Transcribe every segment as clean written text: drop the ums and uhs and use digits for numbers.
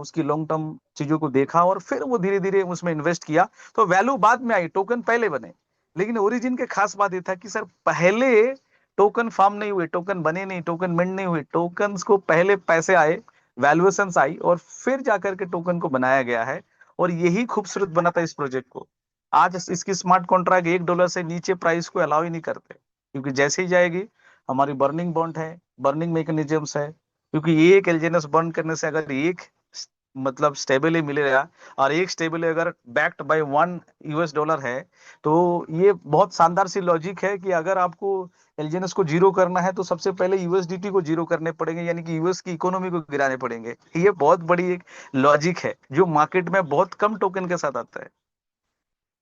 उसकी long term चीजों को देखा और फिर वो धीरे धीरे उसमें इन्वेस्ट किया। तो वैल्यू बाद में आई, टोकन पहले बने। लेकिन ओरिजिन के खास बात ये था कि सर पहले टोकन फॉर्म नहीं हुए, टोकन बने नहीं, टोकन मिंट नहीं हुए, टोकन को पहले पैसे आए, वैल्यूएशंस आई और फिर जाकर के टोकन को बनाया गया है। और यही खूबसूरत बना था इस प्रोजेक्ट को। आज इसकी स्मार्ट कॉन्ट्रैक्ट $1 से नीचे प्राइस को अलाउ ही नहीं करते, क्योंकि जैसे ही जाएगी हमारी बर्निंग बॉन्ड है, बर्निंग मैकेनिज्म्स है। क्योंकि ये एक एलजीएनएस बर्न करने से अगर एक मतलब स्टेबल मिलेगा, और एक स्टेबल अगर बैक्ड बाय $1 है, तो ये बहुत शानदार सी लॉजिक है कि अगर आपको एलजीएनएस को जीरो करना है तो सबसे पहले यूएसडीटी को जीरो करने पड़ेंगे, यानी कि यूएस की इकोनॉमी को गिराने पड़ेंगे। ये बहुत बड़ी एक लॉजिक है जो मार्केट में बहुत कम टोकन के साथ आता है।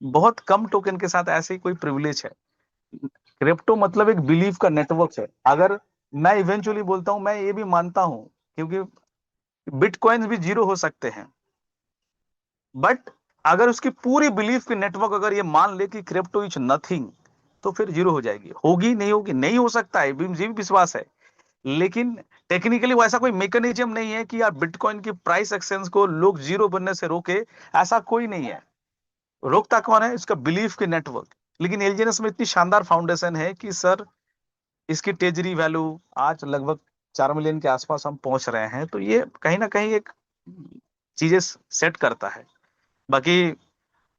बहुत कम टोकन के साथ ऐसे ही कोई प्रिविलेज है। क्रिप्टो मतलब एक बिलीफ का नेटवर्क है। अगर मैं इवेंचुअली बोलता हूं, मैं ये भी मानता हूं, क्योंकि बिटकॉइंस भी जीरो हो सकते हैं, बट अगर उसकी पूरी बिलीफ की नेटवर्क अगर ये मान ले कि क्रिप्टो इज नथिंग, तो फिर जीरो हो जाएगी। होगी नहीं होगी, नहीं हो सकता है, मुझे भी विश्वास है। लेकिन टेक्निकली वो ऐसा कोई मैकेनिज्म नहीं है कि यार बिटकॉइन की प्राइस एक्सचेंज को लोग जीरो बनने से रोके। ऐसा कोई नहीं है। रोकता कौन है? इसका बिलीफ की नेटवर्क। लेकिन एलजीएनएस में इतनी शानदार फाउंडेशन है कि सर इसकी ट्रेजरी वैल्यू आज लगभग 4 मिलियन के आसपास हम पहुंच रहे हैं। तो ये कहीं ना कहीं एक चीजें सेट करता है। बाकी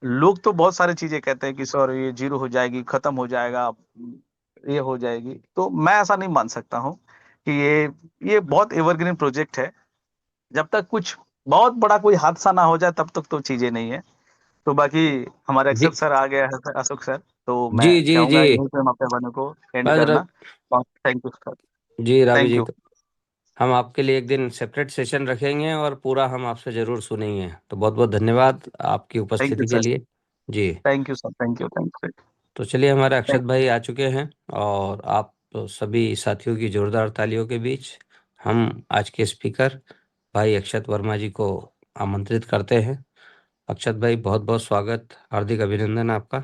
लोग तो बहुत सारी चीजें कहते हैं कि सर ये जीरो हो जाएगी, खत्म हो जाएगा, ये हो जाएगी। तो मैं ऐसा नहीं मान सकता हूँ कि ये बहुत एवरग्रीन प्रोजेक्ट है। जब तक कुछ बहुत बड़ा कोई हादसा ना हो जाए तब तक तो चीजें नहीं है। तो बाकी हमारे जी अक्षत सर आ गया है, अशोक सर, तो जी मैं जी जी। चाहूंगा यहीं पे हम अपने बने को एंड बस करना। Thank you sir. जी रावी थैंक जी, यू। तो हम आपके लिए एक दिन सेपरेट सेशन रखेंगे और पूरा हम आपसे जरूर सुनेंगे। तो बहुत बहुत धन्यवाद आपकी थैंक यू उपस्थिति के सर। लिए। जी। Thank you sir. Thank you. Thank you. तो चलिए, हमारे अक्षत भाई आ चुके हैं, और आप सभी साथियों की जोरदार तालियों के बीच हम आज के स्पीकर भाई अक्षत वर्मा जी को आमंत्रित करते हैं। अक्षत भाई, बहुत बहुत स्वागत, हार्दिक अभिनंदन आपका।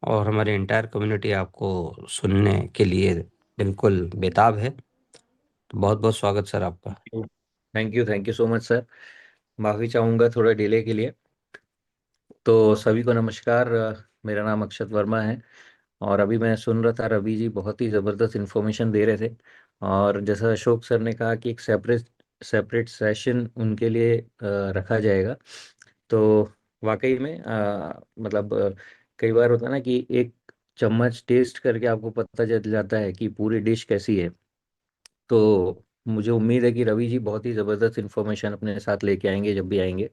और हमारी एंटायर कम्युनिटी आपको सुनने के लिए बिल्कुल बेताब है। तो बहुत बहुत स्वागत सर आपका। Thank you so much sir. माफ़ी चाहूँगा थोड़ा डिले के लिए। तो सभी को नमस्कार। मेरा नाम अक्षत वर्मा है। और अभी मैं सुन रहा था, रवि जी बहुत ही ज़बरदस्त इन्फॉर्मेशन दे रहे थे। और जैसा अशोक सर ने कहा कि एक सेपरेट सेपरेट सेशन उनके लिए रखा जाएगा। तो वाकई में मतलब कई बार होता है ना कि एक चम्मच टेस्ट करके आपको पता चल जाता है कि पूरी डिश कैसी है। तो मुझे उम्मीद है कि रवि जी बहुत ही ज़बरदस्त इन्फॉर्मेशन अपने साथ लेके आएंगे जब भी आएंगे।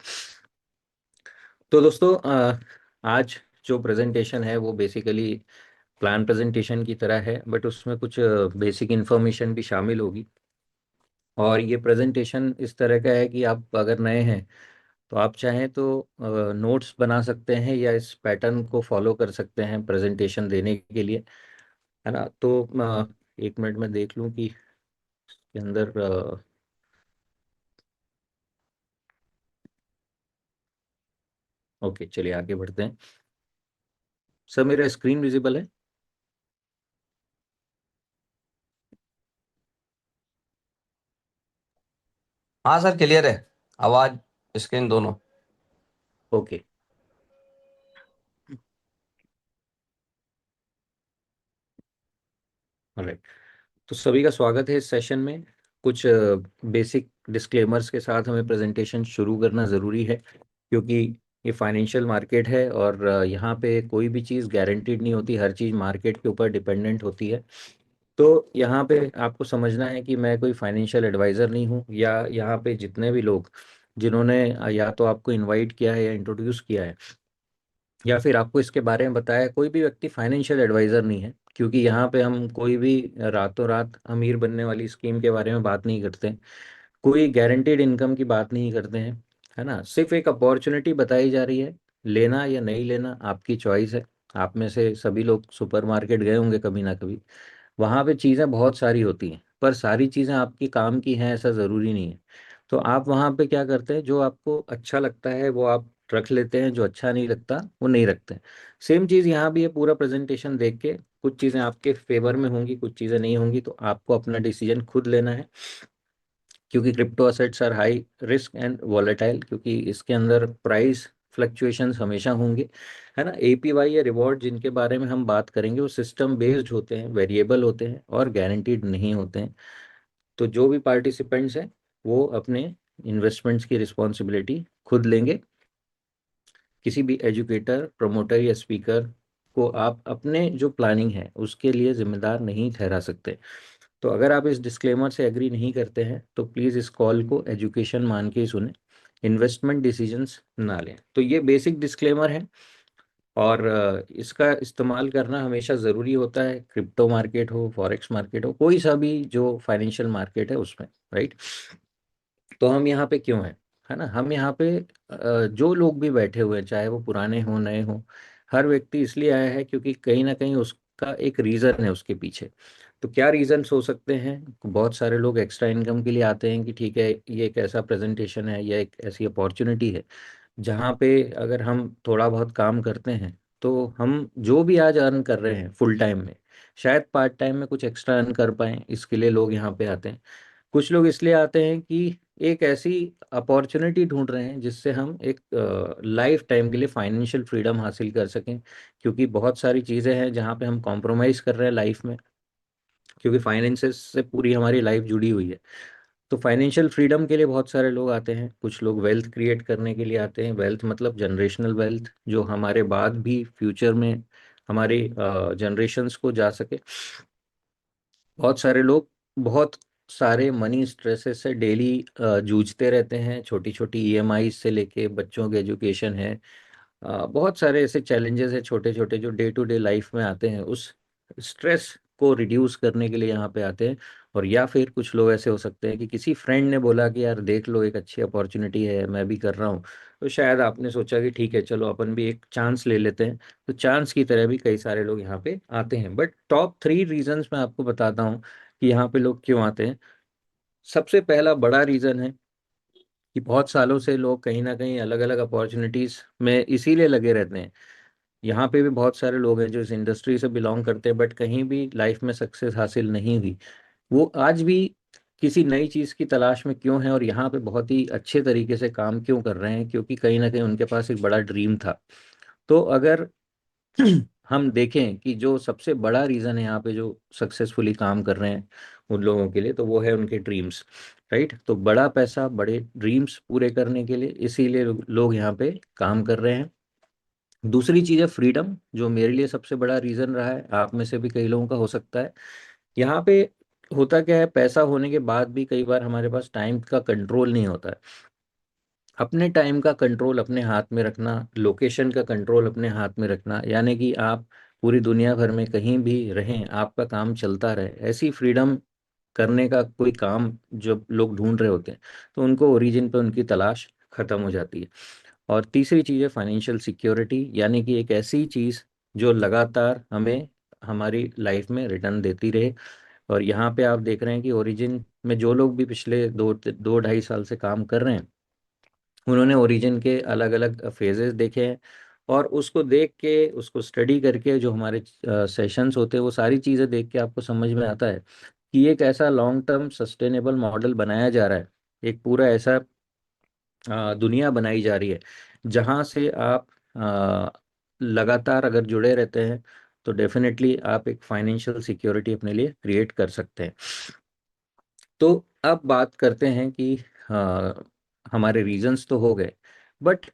तो दोस्तों, आज जो प्रेजेंटेशन है वो बेसिकली प्लान प्रेजेंटेशन की तरह है, बट उसमें कुछ बेसिक इन्फॉर्मेशन भी शामिल होगी। और ये प्रेजेंटेशन इस तरह का है कि आप अगर नए हैं तो आप चाहें तो नोट्स बना सकते हैं या इस पैटर्न को फॉलो कर सकते हैं प्रेजेंटेशन देने के लिए, है ना। तो एक मिनट में देख लूं कि इसके अंदर ओके, चलिए आगे बढ़ते हैं। सर, मेरा स्क्रीन विजिबल है? हाँ सर, क्लियर है, आवाज स्क्रीन दोनों। ओके। ऑलराइट। तो सभी का स्वागत है इस सेशन में। कुछ बेसिक डिस्क्लेमर्स के साथ हमें प्रेजेंटेशन शुरू करना ज़रूरी है, क्योंकि ये फाइनेंशियल मार्केट है और यहाँ पे कोई भी चीज़ गारंटीड नहीं होती, हर चीज़ मार्केट के ऊपर डिपेंडेंट होती है। तो यहाँ पे आपको समझना है कि मैं कोई फाइनेंशियल एडवाइज़र नहीं हूँ, या यहाँ पे जितने भी लोग जिन्होंने या तो आपको इनवाइट किया है या इंट्रोड्यूस किया है या फिर आपको इसके बारे में बताया, कोई भी व्यक्ति फाइनेंशियल एडवाइज़र नहीं है। क्योंकि यहाँ पे हम कोई भी रातों रात अमीर बनने वाली स्कीम के बारे में बात नहीं करते, कोई गारंटीड इनकम की बात नहीं करते हैं, है ना। सिर्फ एक अपॉर्चुनिटी बताई जा रही है, लेना या नहीं लेना आपकी चॉइस है। आप में से सभी लोग सुपरमार्केट गए होंगे कभी ना कभी। वहाँ पे चीज़ें बहुत सारी होती हैं, पर सारी चीज़ें आपकी काम की हैं ऐसा ज़रूरी नहीं है। तो आप वहाँ पे क्या करते हैं, जो आपको अच्छा लगता है वो आप रख लेते हैं, जो अच्छा नहीं लगता वो नहीं रखते हैं। सेम चीज़ यहाँ भी है। पूरा प्रेजेंटेशन देख के कुछ चीज़ें आपके फेवर में होंगी, कुछ चीज़ें नहीं होंगी, तो आपको अपना डिसीजन खुद लेना है। क्योंकि crypto assets are high risk and volatile, क्योंकि इसके अंदर प्राइस फ्लक्चुएशंस हमेशा होंगे, है ना। एपीवाई या रिवॉर्ड जिनके बारे में हम बात करेंगे वो सिस्टम बेस्ड होते हैं, वेरिएबल होते हैं और गारंटीड नहीं होते हैं। तो जो भी पार्टिसिपेंट्स हैं वो अपने इन्वेस्टमेंट्स की रिस्पॉन्सिबिलिटी खुद लेंगे। किसी भी एजुकेटर, प्रमोटर या स्पीकर को आप अपने जो प्लानिंग है उसके लिए जिम्मेदार नहीं ठहरा सकते। तो अगर आप इस डिस्क्लेमर से एग्री नहीं करते हैं तो प्लीज़ इस कॉल को एजुकेशन मान के ही सुने, इन्वेस्टमेंट डिसीजंस ना लें। तो ये बेसिक डिस्क्लेमर है, और इसका इस्तेमाल करना हमेशा ज़रूरी होता है, क्रिप्टो मार्केट हो, फॉरेक्स मार्केट हो, कोई सा भी जो फाइनेंशियल मार्केट है उसमें, राइट। तो हम यहाँ पे क्यों हैं, है ना। हम यहाँ पे जो लोग भी बैठे हुए हैं, चाहे वो पुराने हों नए हों, हर व्यक्ति इसलिए आया है क्योंकि कहीं ना कहीं उसका एक रीज़न है उसके पीछे। तो क्या रीजंस हो सकते हैं? बहुत सारे लोग एक्स्ट्रा इनकम के लिए आते हैं कि ठीक है ये एक ऐसा प्रेजेंटेशन है या एक ऐसी अपॉर्चुनिटी है जहाँ पे अगर हम थोड़ा बहुत काम करते हैं तो हम जो भी आज अर्न कर रहे हैं फुल टाइम में, शायद पार्ट टाइम में कुछ एक्स्ट्रा अर्न कर पाएं, इसके लिए लोग यहाँ पे आते हैं। कुछ लोग इसलिए आते हैं कि एक ऐसी अपॉर्चुनिटी ढूंढ रहे हैं जिससे हम एक लाइफ टाइम के लिए फाइनेंशियल फ्रीडम हासिल कर सकें, क्योंकि बहुत सारी चीज़ें हैं जहाँ पे हम कॉम्प्रोमाइज़ कर रहे हैं लाइफ में, क्योंकि फाइनेंसेस से पूरी हमारी लाइफ जुड़ी हुई है। तो फाइनेंशियल फ्रीडम के लिए बहुत सारे लोग आते हैं। कुछ लोग वेल्थ क्रिएट करने के लिए आते हैं, वेल्थ मतलब जनरेशनल वेल्थ, जो हमारे बाद भी फ्यूचर में हमारे जनरेशन्स को जा सके। बहुत सारे लोग बहुत सारे मनी स्ट्रेसेस से डेली जूझते रहते हैं, छोटी छोटी ईएमआई से लेके बच्चों के एजुकेशन है, बहुत सारे ऐसे चैलेंजेस हैं छोटे छोटे जो डे टू डे लाइफ में आते हैं। उस स्ट्रेस को रिड्यूस करने के लिए यहाँ पे आते हैं। और या फिर कुछ लोग ऐसे हो सकते हैं कि किसी फ्रेंड ने बोला कि यार देख लो एक अच्छी अपॉर्चुनिटी है, मैं भी कर रहा हूँ, तो शायद आपने सोचा कि ठीक है चलो अपन भी एक चांस ले लेते हैं। तो चांस की तरह भी कई सारे लोग यहाँ पे आते हैं। बट टॉप 3 रीजंस मैं आपको बताता हूँ कि यहाँ पे लोग क्यों आते हैं। सबसे पहला बड़ा रीजन है कि बहुत सालों से लोग कहीं ना कहीं अलग अलग अपॉर्चुनिटीज में इसीलिए लगे रहते हैं। यहाँ पे भी बहुत सारे लोग हैं जो इस इंडस्ट्री से बिलोंग करते हैं बट कहीं भी लाइफ में सक्सेस हासिल नहीं हुई। वो आज भी किसी नई चीज़ की तलाश में क्यों हैं और यहाँ पे बहुत ही अच्छे तरीके से काम क्यों कर रहे हैं, क्योंकि कहीं ना कहीं उनके पास एक बड़ा ड्रीम था। तो अगर हम देखें कि जो सबसे बड़ा रीज़न है यहाँ पे जो सक्सेसफुली काम कर रहे हैं उन लोगों के लिए, तो वो है उनके ड्रीम्स, राइट। तो बड़ा पैसा, बड़े ड्रीम्स पूरे करने के लिए इसीलिए लोग यहाँ पे काम कर रहे हैं। दूसरी चीज़ है फ्रीडम, जो मेरे लिए सबसे बड़ा रीज़न रहा है, आप में से भी कई लोगों का हो सकता है। यहाँ पे होता क्या है, पैसा होने के बाद भी कई बार हमारे पास टाइम का कंट्रोल नहीं होता है। अपने टाइम का कंट्रोल अपने हाथ में रखना, लोकेशन का कंट्रोल अपने हाथ में रखना, यानी कि आप पूरी दुनिया भर में कहीं भी रहें आपका काम चलता रहे, ऐसी फ्रीडम करने का कोई काम जब लोग ढूंढ रहे होते हैं तो उनको ओरिजिन पे उनकी तलाश खत्म हो जाती है। और तीसरी चीज़ है फाइनेंशियल सिक्योरिटी, यानी कि एक ऐसी चीज़ जो लगातार हमें हमारी लाइफ में रिटर्न देती रहे। और यहाँ पे आप देख रहे हैं कि ओरिजिन में जो लोग भी पिछले दो ढाई साल से काम कर रहे हैं उन्होंने ओरिजिन के अलग अलग फेजेस देखे हैं, और उसको देख के उसको स्टडी करके जो हमारे सेशंस होते हैं वो सारी चीज़ें देख के आपको समझ में आता है कि एक ऐसा लॉन्ग टर्म सस्टेनेबल मॉडल बनाया जा रहा है। एक पूरा ऐसा दुनिया बनाई जा रही है जहाँ से आप लगातार अगर जुड़े रहते हैं तो डेफिनेटली आप एक फाइनेंशियल सिक्योरिटी अपने लिए क्रिएट कर सकते हैं। तो अब बात करते हैं कि हमारे रीजंस तो हो गए, बट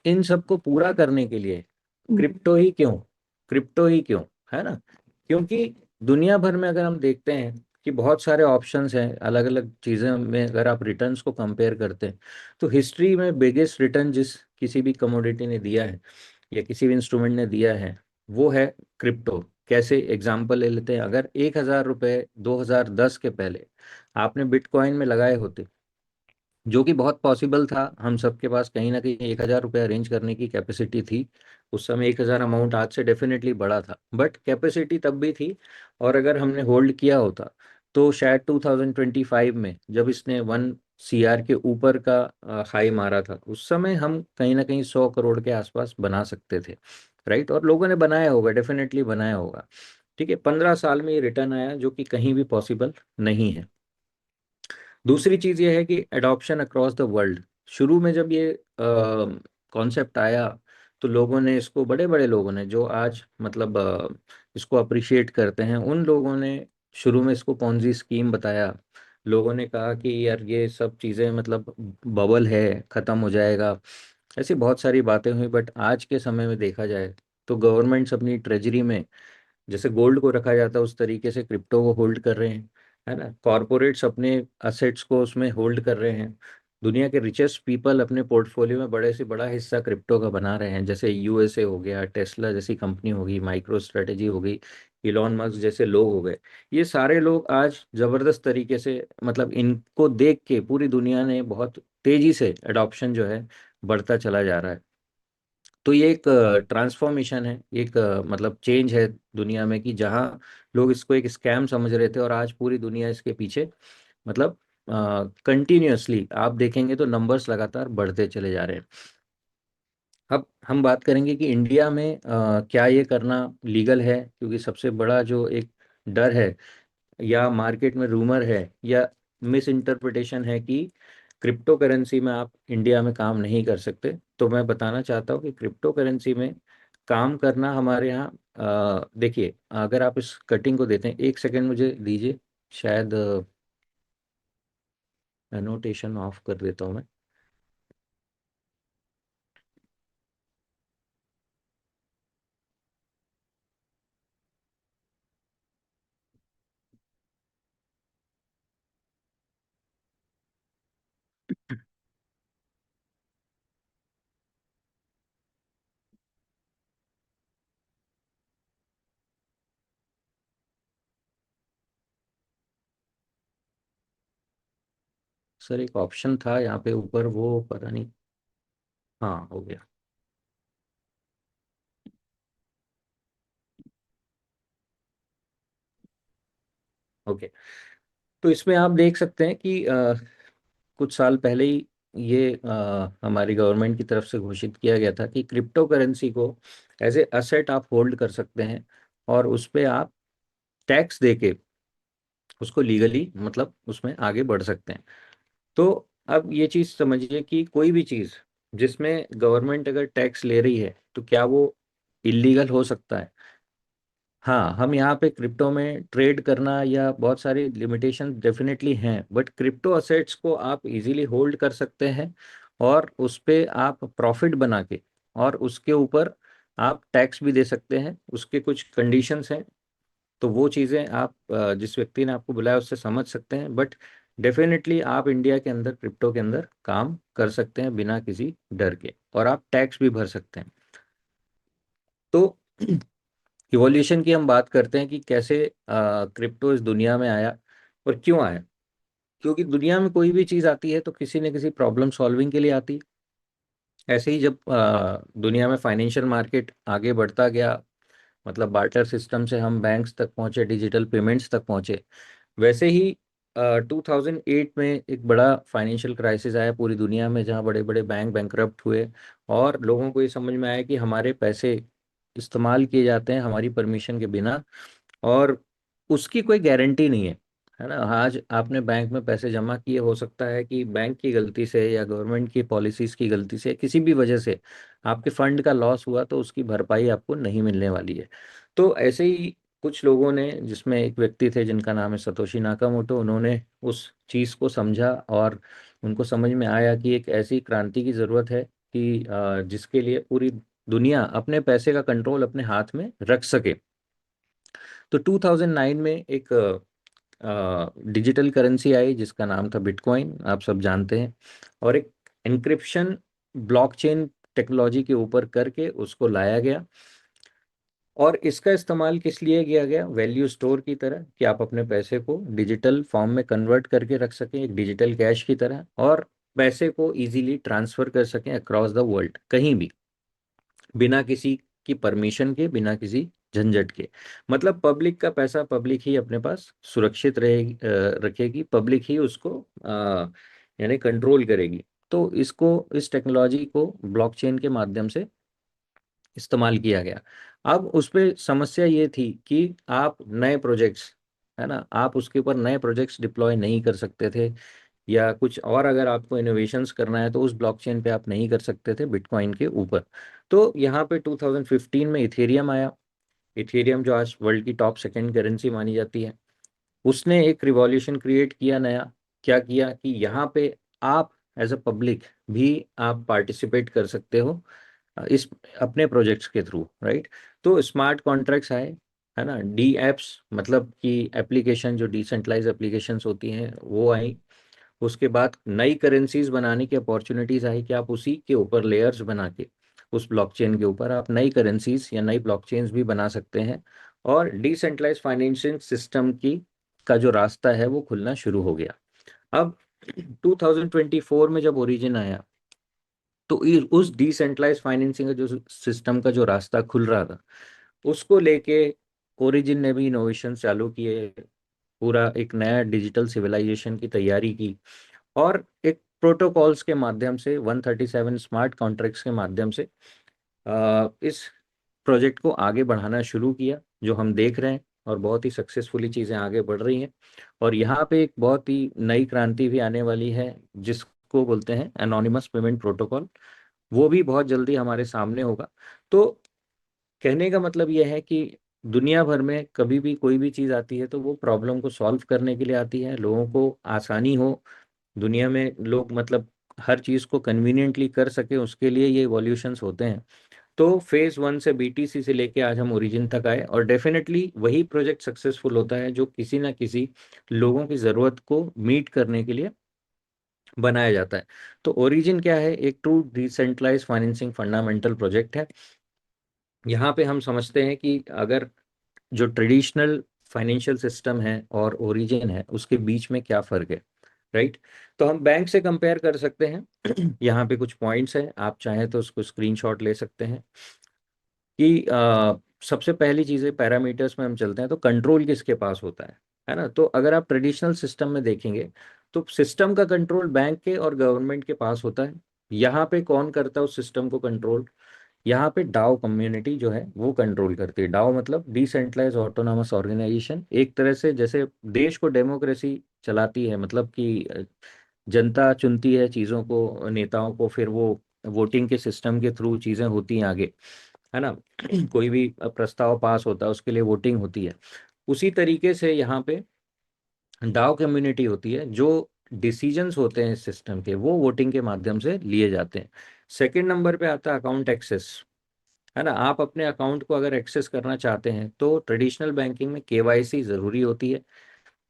इन सबको पूरा करने के लिए क्रिप्टो ही क्यों, क्रिप्टो ही क्यों, है ना। क्योंकि दुनिया भर में अगर हम देखते हैं कि बहुत सारे ऑप्शंस हैं अलग अलग चीज़ें में, अगर आप रिटर्न्स को कंपेयर करते हैं तो हिस्ट्री में बिगेस्ट रिटर्न जिस किसी भी कमोडिटी ने दिया है या किसी भी इंस्ट्रूमेंट ने दिया है वो है क्रिप्टो। कैसे एग्जाम्पल ले लेते हैं, अगर 1,000 रुपये 2010 के पहले आपने बिटकॉइन में लगाए होते, जो कि बहुत पॉसिबल था, हम सबके पास कहीं ना कहीं 1,000 रुपये अरेंज करने की कैपेसिटी थी। उस समय 1,000 अमाउंट आज से डेफिनेटली बड़ा था बट कैपेसिटी तब भी थी। और अगर हमने होल्ड किया होता तो शायद 2025 में जब इसने 1 CR के ऊपर का हाई मारा था उस समय हम कहीं ना कहीं 100 करोड़ के आसपास बना सकते थे, राइट। और लोगों ने बनाया होगा, डेफिनेटली बनाया होगा। ठीक है, 15 साल में ये रिटर्न आया जो कि कहीं भी पॉसिबल नहीं है। दूसरी चीज ये है कि एडॉप्शन अक्रॉस द वर्ल्ड। शुरू में जब ये कॉन्सेप्ट आया तो लोगों ने इसको, बड़े बड़े लोगों ने जो आज मतलब इसको अप्रिशिएट करते हैं, उन लोगों ने शुरू में इसको पॉन्जी स्कीम बताया। लोगों ने कहा कि यार ये सब चीज़ें मतलब बबल है, ख़त्म हो जाएगा। ऐसी बहुत सारी बातें हुई, बट आज के समय में देखा जाए तो गवर्नमेंट्स अपनी ट्रेजरी में जैसे गोल्ड को रखा जाता है उस तरीके से क्रिप्टो को होल्ड कर रहे हैं, है ना। कॉरपोरेट्स अपने असेट्स को उसमें होल्ड कर रहे हैं। दुनिया के रिचेस्ट पीपल अपने पोर्टफोलियो में बड़े से बड़ा हिस्सा क्रिप्टो का बना रहे हैं, जैसे यूएसए हो गया, टेस्ला जैसी कंपनी होगी, माइक्रो स्ट्रेटेजी हो गई, इलॉन मस्क जैसे लोग हो गए। ये सारे लोग आज जबरदस्त तरीके से, मतलब इनको देख के पूरी दुनिया ने बहुत तेजी से एडॉप्शन जो है बढ़ता चला जा रहा है। तो ये एक ट्रांसफॉर्मेशन है, एक मतलब चेंज है दुनिया में, कि जहाँ लोग इसको एक स्कैम समझ रहे थे और आज पूरी दुनिया इसके पीछे मतलब कंटिन्यूअसली आप देखेंगे तो नंबर्स लगातार बढ़ते चले जा रहे हैं। अब हम बात करेंगे कि इंडिया में क्या ये करना लीगल है, क्योंकि सबसे बड़ा जो एक डर है या मार्केट में रूमर है या मिस इंटरप्रिटेशन है कि क्रिप्टो करेंसी में आप इंडिया में काम नहीं कर सकते। तो मैं बताना चाहता हूँ कि क्रिप्टो करेंसी में काम करना हमारे यहाँ, देखिए अगर आप इस कटिंग को देते हैं, एक सेकंड मुझे दीजिए, शायद एनोटेशन ऑफ कर देता हूँ मैं। सर एक ऑप्शन था यहाँ पे ऊपर, वो पता नहीं, हाँ हो गया। ओके। तो इसमें आप देख सकते हैं कि कुछ साल पहले ही ये हमारी गवर्नमेंट की तरफ से घोषित किया गया था कि क्रिप्टो करेंसी को एज ए असेट आप होल्ड कर सकते हैं और उस पे आप टैक्स देके उसको लीगली मतलब उसमें आगे बढ़ सकते हैं। तो अब ये चीज़ समझिए कि कोई भी चीज़ जिसमें गवर्नमेंट अगर टैक्स ले रही है तो क्या वो इलीगल हो सकता है? हाँ, हम यहाँ पे क्रिप्टो में ट्रेड करना या बहुत सारी लिमिटेशन डेफिनेटली हैं, बट क्रिप्टो असेट्स को आप इजीली होल्ड कर सकते हैं और उस पे आप प्रॉफिट बना के और उसके ऊपर आप टैक्स भी दे सकते हैं। उसके कुछ कंडीशंस हैं, तो वो चीज़ें आप जिस व्यक्ति ने आपको बुलाया उससे समझ सकते हैं, बट डेफिनेटली आप इंडिया के अंदर क्रिप्टो के अंदर काम कर सकते हैं बिना किसी डर के, और आप टैक्स भी भर सकते हैं। तो इवोल्यूशन की हम बात करते हैं कि कैसे क्रिप्टो इस दुनिया में आया और क्यों आया। क्योंकि दुनिया में कोई भी चीज़ आती है तो किसी न किसी प्रॉब्लम सॉल्विंग के लिए आती है। ऐसे ही जब दुनिया में फाइनेंशियल मार्केट आगे बढ़ता गया, मतलब बार्टर सिस्टम से हम बैंक्स तक पहुंचे, डिजिटल पेमेंट्स तक पहुंचे, वैसे ही 2008 में एक बड़ा फाइनेंशियल क्राइसिस आया पूरी दुनिया में, जहां बड़े बड़े बैंक बैंकरप्ट हुए और लोगों को ये समझ में आया कि हमारे पैसे इस्तेमाल किए जाते हैं हमारी परमिशन के बिना, और उसकी कोई गारंटी नहीं है ना। आज आपने बैंक में पैसे जमा किए, हो सकता है कि बैंक की गलती से या गवर्नमेंट की पॉलिसीज की गलती से किसी भी वजह से आपके फंड का लॉस हुआ तो उसकी भरपाई आपको नहीं मिलने वाली है। तो ऐसे ही कुछ लोगों ने, जिसमें एक व्यक्ति थे जिनका नाम है सतोशी नाकामोटो, उन्होंने उस चीज़ को समझा और उनको समझ में आया कि एक ऐसी क्रांति की ज़रूरत है कि जिसके लिए पूरी दुनिया अपने पैसे का कंट्रोल अपने हाथ में रख सके। तो 2009 में एक डिजिटल करेंसी आई जिसका नाम था बिटकॉइन, आप सब जानते हैं। और एक एन्क्रिप्शन ब्लॉकचेन टेक्नोलॉजी के ऊपर करके उसको लाया गया, और इसका इस्तेमाल किस लिए किया गया? वैल्यू स्टोर की तरह, कि आप अपने पैसे को डिजिटल फॉर्म में कन्वर्ट करके रख सकें एक डिजिटल कैश की तरह, और पैसे को इजीली ट्रांसफर कर सकें अक्रॉस द वर्ल्ड कहीं भी, बिना किसी की परमिशन के, बिना किसी झंझट के। मतलब पब्लिक का पैसा पब्लिक ही अपने पास सुरक्षित रहेगी, रखेगी, पब्लिक ही उसको यानी कंट्रोल करेगी। तो इसको, इस टेक्नोलॉजी को ब्लॉकचेन के माध्यम से इस्तेमाल किया गया। अब उस पे समस्या ये थी कि आप नए प्रोजेक्ट्स, है ना, आप उसके ऊपर नए प्रोजेक्ट्स डिप्लॉय नहीं कर सकते थे, या कुछ और अगर आपको इनोवेशंस करना है तो उस ब्लॉकचेन पे आप नहीं कर सकते थे बिटकॉइन के ऊपर। तो यहाँ पे 2015 में इथेरियम आया। इथेरियम जो आज वर्ल्ड की टॉप सेकंड करेंसी मानी जाती है, उसने एक रिवॉल्यूशन क्रिएट किया नया। क्या किया कि यहाँ पे आप एज अ पब्लिक भी आप पार्टिसिपेट कर सकते हो इस अपने प्रोजेक्ट्स के थ्रू, राइट। तो स्मार्ट कॉन्ट्रैक्ट्स आए, है ना, डी एप्स, मतलब कि एप्लीकेशन जो डिसेंट्रलाइज एप्लीकेशंस होती हैं वो आई। उसके बाद नई करेंसीज बनाने की अपॉर्चुनिटीज आई कि आप उसी के ऊपर लेयर्स बना के उस ब्लॉकचेन के ऊपर आप नई करेंसीज या नई ब्लॉकचेन्स भी बना सकते हैं। और डिसेंट्रलाइज फाइनेंशियल सिस्टम की का जो रास्ता है वो खुलना शुरू हो गया। अब 2024 में जब ओरिजिन आया तो उस डिसेंट्रलाइज फाइनेंसिंग का जो सिस्टम का जो रास्ता खुल रहा था उसको लेके ओरिजिन ने भी इनोवेशन चालू किए, पूरा एक नया डिजिटल सिविलाइजेशन की तैयारी की। और एक प्रोटोकॉल्स के माध्यम से 137 स्मार्ट कॉन्ट्रैक्ट्स के माध्यम से इस प्रोजेक्ट को आगे बढ़ाना शुरू किया, जो हम देख रहे हैं। और बहुत ही सक्सेसफुली चीज़ें आगे बढ़ रही हैं। और यहाँ पे एक बहुत ही नई क्रांति भी आने वाली है जिसको बोलते हैं एनोनिमस पेमेंट प्रोटोकॉल। वो भी बहुत जल्दी हमारे सामने होगा। तो कहने का मतलब यह है कि दुनिया भर में कभी भी कोई भी चीज़ आती है तो वो प्रॉब्लम को सॉल्व करने के लिए आती है, लोगों को आसानी हो, दुनिया में लोग मतलब हर चीज़ को कन्वीनियंटली कर सके, उसके लिए ये इवोल्यूशंस होते हैं। तो फेज 1 से बीटीसी से लेके आज हम ओरिजिन तक आए, और डेफिनेटली वही प्रोजेक्ट सक्सेसफुल होता है जो किसी ना किसी लोगों की ज़रूरत को मीट करने के लिए बनाया जाता है। तो ओरिजिन क्या है? एक true decentralize financing fundamental project है। यहाँ पे हम समझते हैं कि अगर जो ट्रेडिशनल फाइनेंशियल सिस्टम है और ओरिजिन है उसके बीच में क्या फ़र्क है, राइट। तो हम बैंक से कंपेयर कर सकते हैं। यहाँ पे कुछ पॉइंट्स हैं, आप चाहें तो उसको स्क्रीनशॉट ले सकते हैं कि सबसे पहली चीज़ें पैरामीटर्स में हम चलते हैं तो कंट्रोल किसके पास होता है ना। तो अगर आप ट्रेडिशनल सिस्टम में देखेंगे तो सिस्टम का कंट्रोल बैंक के और गवर्नमेंट के पास होता है। यहाँ पे कौन करता है उस सिस्टम को कंट्रोल? यहाँ पे डाओ कम्युनिटी जो है वो कंट्रोल करती है। डाओ मतलब डिसेंट्रलाइज ऑटोनॉमस ऑर्गेनाइजेशन, एक तरह से जैसे देश को डेमोक्रेसी चलाती है, मतलब कि जनता चुनती है चीज़ों को, नेताओं को, फिर वो वोटिंग के सिस्टम के थ्रू चीज़ें होती हैं आगे, है ना। कोई भी प्रस्ताव पास होता है उसके लिए वोटिंग होती है। उसी तरीके से यहाँ पे डाओ कम्युनिटी होती है, जो डिसीजंस होते हैं इस सिस्टम के वो वोटिंग के माध्यम से लिए जाते हैं। सेकंड नंबर पे आता है अकाउंट एक्सेस, है ना। आप अपने अकाउंट को अगर एक्सेस करना चाहते हैं तो ट्रेडिशनल बैंकिंग में केवाईसी ज़रूरी होती है।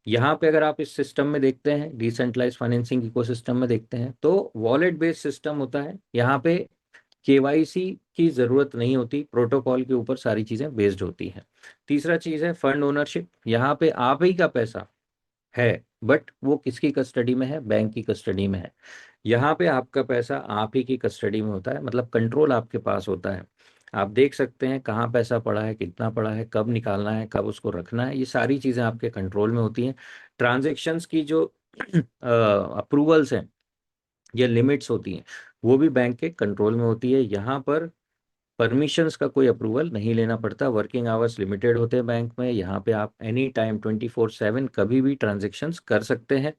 यहाँ पे अगर आप इस सिस्टम में देखते हैं, डिसेंट्रलाइज फाइनेंसिंग इकोसिस्टम में देखते हैं, तो वॉलेट बेस्ड सिस्टम होता है। यहाँ पे केवाईसी की ज़रूरत नहीं होती, प्रोटोकॉल के ऊपर सारी चीज़ें बेस्ड होती हैं। तीसरा चीज़ है फंड ओनरशिप। यहाँ पे आप ही का पैसा है, बट वो किसकी कस्टडी में है? बैंक की कस्टडी में है। यहाँ पे आपका पैसा आप ही की कस्टडी में होता है, मतलब कंट्रोल आपके पास होता है। आप देख सकते हैं कहाँ पैसा पड़ा है, कितना पड़ा है, कब निकालना है, कब उसको रखना है, ये सारी चीज़ें आपके कंट्रोल में होती हैं। ट्रांजेक्शन्स की जो अप्रूवल्स हैं या लिमिट्स होती हैं वो भी बैंक के कंट्रोल में होती है। यहाँ पर परमिशंस का कोई अप्रूवल नहीं लेना पड़ता। वर्किंग आवर्स लिमिटेड होते हैं बैंक में। यहाँ पे आप एनी टाइम 24/7 कभी भी ट्रांजेक्शन्स कर सकते हैं।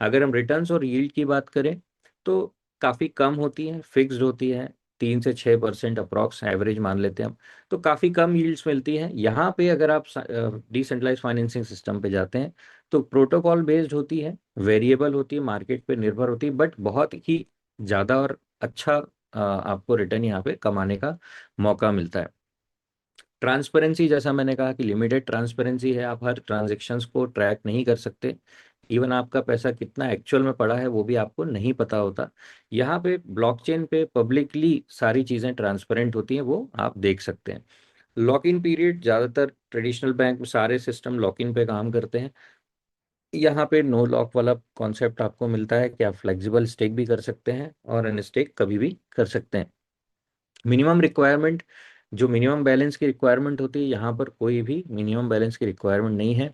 अगर हम रिटर्न्स और यील्ड की बात करें तो काफ़ी कम होती है, फिक्स्ड होती है, 3 से 6% अप्रॉक्स एवरेज मान लेते हैं हम। तो काफ़ी कम यील्ड्स मिलती हैं। यहाँ पे अगर आप डिसेंट्रलाइज फाइनेंसिंग सिस्टम पे जाते हैं तो प्रोटोकॉल बेस्ड होती है, वेरिएबल होती है, मार्केट पे निर्भर होती है, बट बहुत ही ज़्यादा और अच्छा आपको रिटर्न यहाँ पे कमाने का मौका मिलता है। ट्रांसपेरेंसी, जैसा मैंने कहा कि लिमिटेड ट्रांसपेरेंसी है, आप हर ट्रांजेक्शन्स को ट्रैक नहीं कर सकते। इवन आपका पैसा कितना एक्चुअल में पड़ा है वो भी आपको नहीं पता होता। यहाँ पे ब्लॉकचेन पे पब्लिकली सारी चीज़ें ट्रांसपेरेंट होती हैं, वो आप देख सकते हैं। लॉक इन पीरियड, ज़्यादातर ट्रेडिशनल बैंक में सारे सिस्टम लॉक इन पे काम करते हैं। यहाँ पे नो लॉक वाला कॉन्सेप्ट आपको मिलता है कि आप फ्लेक्सिबल स्टेक भी कर सकते हैं और अनस्टेक कभी भी कर सकते हैं। मिनिमम रिक्वायरमेंट, जो मिनिमम बैलेंस की रिक्वायरमेंट होती है, यहाँ पर कोई भी मिनिमम बैलेंस की रिक्वायरमेंट नहीं है।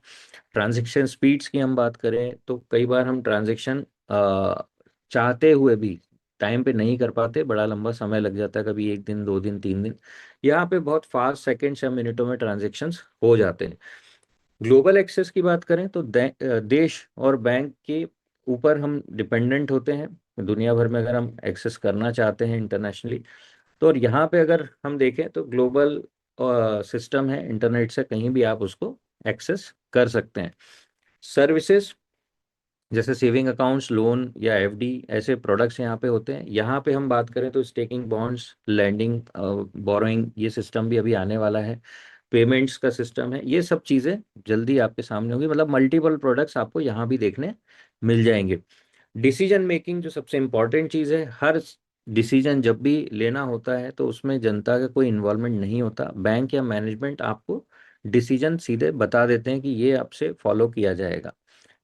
ट्रांजैक्शन स्पीड्स की हम बात करें तो कई बार हम ट्रांजैक्शन चाहते हुए भी टाइम पे नहीं कर पाते, बड़ा लंबा समय लग जाता है, कभी 1 दिन 2 दिन 3 दिन। यहाँ पे बहुत फास्ट सेकेंड्स या मिनटों में ट्रांजेक्शन्स हो जाते हैं। ग्लोबल एक्सेस की बात करें तो देश और बैंक के ऊपर हम डिपेंडेंट होते हैं दुनिया भर में, अगर हम एक्सेस करना चाहते हैं इंटरनेशनली। तो और यहाँ पे अगर हम देखें तो ग्लोबल सिस्टम है, इंटरनेट से कहीं भी आप उसको एक्सेस कर सकते हैं। सर्विसेज जैसे सेविंग अकाउंट्स, लोन या एफडी, ऐसे प्रोडक्ट्स यहाँ पे होते हैं। यहाँ पे हम बात करें तो स्टेकिंग बॉन्ड्स, लैंडिंग, बोरोइंग, ये सिस्टम भी अभी आने वाला है। पेमेंट्स का सिस्टम है, ये सब चीज़ें जल्दी आपके सामने होंगी। मतलब मल्टीपल प्रोडक्ट्स आपको यहाँ भी देखने मिल जाएंगे। डिसीजन मेकिंग जो सबसे इम्पॉर्टेंट चीज़ है, हर डिसीजन जब भी लेना होता है तो उसमें जनता का कोई इन्वॉल्वमेंट नहीं होता। बैंक या मैनेजमेंट आपको डिसीजन सीधे बता देते हैं कि ये आपसे फॉलो किया जाएगा।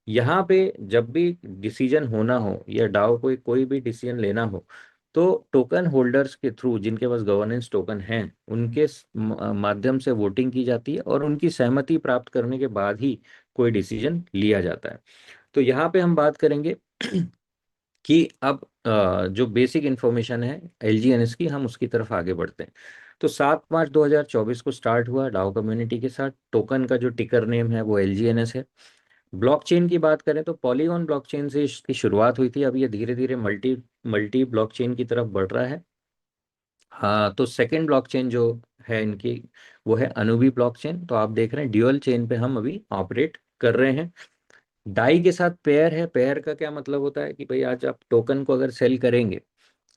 यहाँ पे जब भी डिसीजन होना हो या डाओ कोई भी डिसीजन लेना हो, तो टोकन होल्डर्स के थ्रू, जिनके पास गवर्नेंस टोकन हैं, उनके माध्यम से वोटिंग की जाती है और उनकी सहमति प्राप्त करने के बाद ही कोई डिसीजन लिया जाता है। तो यहाँ पे हम बात करेंगे कि अब जो बेसिक इंफॉर्मेशन है एलजीएनएस की, हम उसकी तरफ आगे बढ़ते हैं। तो 7 मार्च 2024 को स्टार्ट हुआ डाओ कम्युनिटी के साथ। टोकन का जो टिकर नेम है वो एलजीएनएस है। ब्लॉकचेन की बात करें तो पॉलीगॉन ब्लॉकचेन से इसकी शुरुआत हुई थी। अब ये धीरे धीरे मल्टी मल्टी ब्लॉकचेन की तरफ बढ़ रहा है। हाँ, तो सेकंड ब्लॉकचेन जो है इनकी, वो है अनुबी ब्लॉकचेन। तो आप देख रहे हैं ड्यूअल चेन पे हम अभी ऑपरेट कर रहे हैं। डाई के साथ पेयर है। पेयर का क्या मतलब होता है कि भाई आज आप टोकन को अगर सेल करेंगे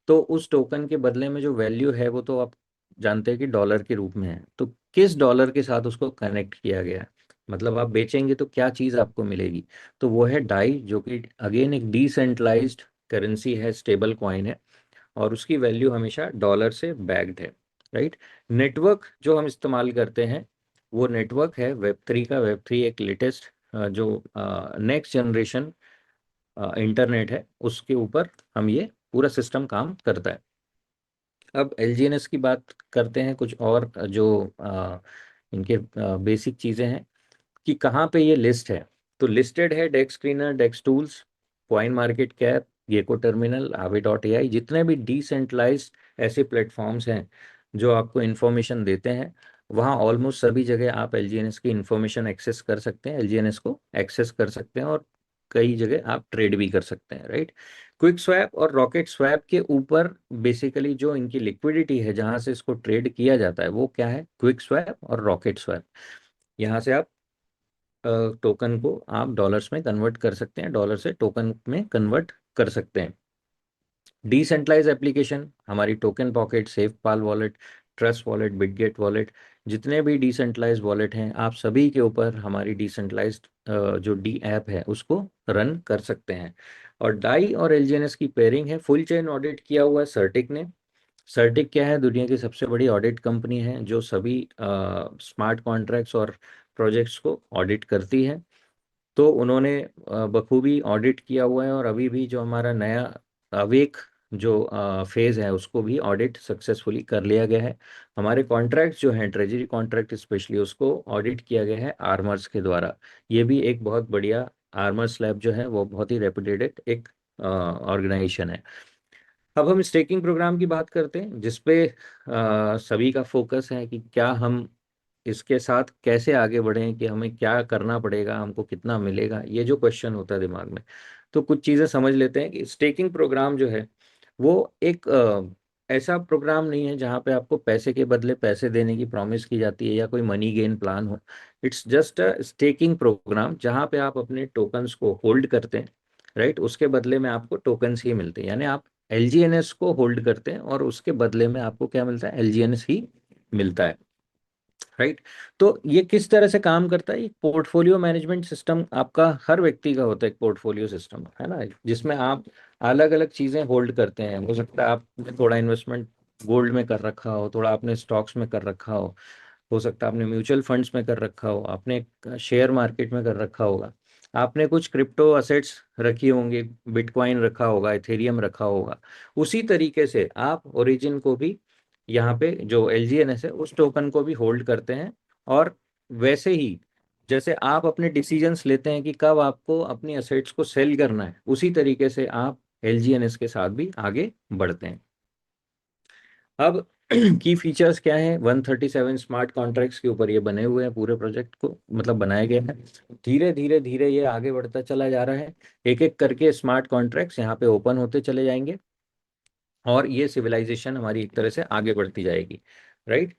तो उस टोकन के बदले में जो वैल्यू है वो तो आप जानते हैं कि डॉलर के रूप में है। तो किस डॉलर के साथ उसको कनेक्ट किया गया है, मतलब आप बेचेंगे तो क्या चीज़ आपको मिलेगी, तो वो है डाई, जो कि अगेन एक डिसेंट्रलाइज्ड करेंसी है, स्टेबल कॉइन है, और उसकी वैल्यू हमेशा डॉलर से बैक्ड है। राइट। नेटवर्क जो हम इस्तेमाल करते हैं वो नेटवर्क है वेब 3 का। वेब 3 एक लेटेस्ट जो नेक्स्ट जनरेशन इंटरनेट है, उसके ऊपर हम ये पूरा सिस्टम काम करता है। अब एलजीएनएस की बात करते हैं, कुछ और जो इनके बेसिक चीज़ें हैं कि कहाँ पे ये लिस्ट है। तो लिस्टेड है DEX Screener, DEX Tools, CoinMarketCap, GeckoTerminal, आवे.ai, जितने भी डिसेंट्रलाइज्ड ऐसे प्लेटफॉर्म्स हैं जो आपको इन्फॉर्मेशन देते हैं, वहाँ ऑलमोस्ट सभी जगह आप एलजीएनएस की इंफॉर्मेशन एक्सेस कर सकते हैं, एलजीएनएस को एक्सेस कर सकते हैं, और कई जगह आप ट्रेड भी कर सकते हैं। राइट। क्विक स्वैप और रॉकेट स्वैप के ऊपर बेसिकली जो इनकी लिक्विडिटी है, जहाँ से इसको ट्रेड किया जाता है, वो क्या है, क्विक स्वैप और रॉकेट स्वैप। यहाँ से आप टोकन को आप डॉलर्स में कन्वर्ट कर सकते हैं, डॉलर से टोकन में कन्वर्ट कर सकते हैं। डिसेंट्रलाइज एप्लीकेशन, हमारी Token Pocket, SafePal wallet, Trust wallet, Bitget wallet, जितने भी डिसेंट्रलाइज वॉलेट हैं, आप सभी के ऊपर हमारी डिसेंट्रलाइज्ड जो डी ऐप है उसको रन कर सकते हैं। और डाई और एलजीएनएस की पेयरिंग है। फुल चेन ऑडिट किया हुआ है सर्टिक ने। सर्टिक क्या है, दुनिया की सबसे बड़ी ऑडिट कंपनी है जो सभी स्मार्ट कॉन्ट्रैक्ट्स और प्रोजेक्ट्स को ऑडिट करती है। तो उन्होंने बखूबी ऑडिट किया हुआ है, और अभी भी जो हमारा नया अवेक जो फेज है उसको भी ऑडिट सक्सेसफुली कर लिया गया है। हमारे कॉन्ट्रैक्ट्स जो हैं, ट्रेजरी कॉन्ट्रैक्ट स्पेशली, उसको ऑडिट किया गया है आर्मर्स के द्वारा। ये भी एक बहुत बढ़िया, आर्मर्स लैब जो है वो बहुत ही रेपुटेटेड एक ऑर्गेनाइजेशन है। अब हम स्टेकिंग प्रोग्राम की बात करते हैं, जिसपे सभी का फोकस है कि क्या हम इसके साथ कैसे आगे बढ़ें, कि हमें क्या करना पड़ेगा, हमको कितना मिलेगा, ये जो क्वेश्चन होता है दिमाग में। तो कुछ चीज़ें समझ लेते हैं कि स्टेकिंग प्रोग्राम जो है वो एक ऐसा प्रोग्राम नहीं है जहाँ पे आपको पैसे के बदले पैसे देने की प्रॉमिस की जाती है या कोई मनी गेन प्लान हो। It's just a staking program जहाँ पे आप अपने टोकन्स को होल्ड करते हैं। राइट। उसके बदले में आपको टोकन्स ही मिलते हैं, यानी आप एलजीएनएस को होल्ड करते हैं और उसके बदले में आपको क्या मिलता है, एलजीएनएस ही मिलता है। राइट। तो ये किस तरह से काम करता है, ये पोर्टफोलियो मैनेजमेंट सिस्टम आपका हर व्यक्ति का होता है, एक पोर्टफोलियो सिस्टम है ना, जिसमें आप अलग अलग चीजें होल्ड करते हैं। हो सकता है आपने थोड़ा इन्वेस्टमेंट गोल्ड में कर रखा हो, थोड़ा आपने स्टॉक्स में कर रखा हो सकता है आपने म्यूचुअल फंड्स में कर रखा हो, आपने शेयर मार्केट में कर रखा होगा, आपने कुछ क्रिप्टो असेट्स रखी होंगी, बिटकॉइन रखा होगा, इथेरियम रखा होगा। उसी तरीके से आप ओरिजिन को भी, यहाँ पे जो एलजीएनएस है उस टोकन को भी होल्ड करते हैं। और वैसे ही जैसे आप अपने डिसीजंस लेते हैं कि कब आपको अपनी असेट्स को सेल करना है, उसी तरीके से आप एलजीएनएस के साथ भी आगे बढ़ते हैं। अब की फीचर्स क्या है, 137 स्मार्ट कॉन्ट्रैक्ट्स के ऊपर ये बने हुए हैं, पूरे प्रोजेक्ट को मतलब बनाया गया है। धीरे धीरे धीरे ये आगे बढ़ता चला जा रहा है, एक एक करके स्मार्ट कॉन्ट्रैक्ट्स यहाँ पे ओपन होते चले जाएंगे और ये सिविलाइजेशन हमारी एक तरह से आगे बढ़ती जाएगी, राइट।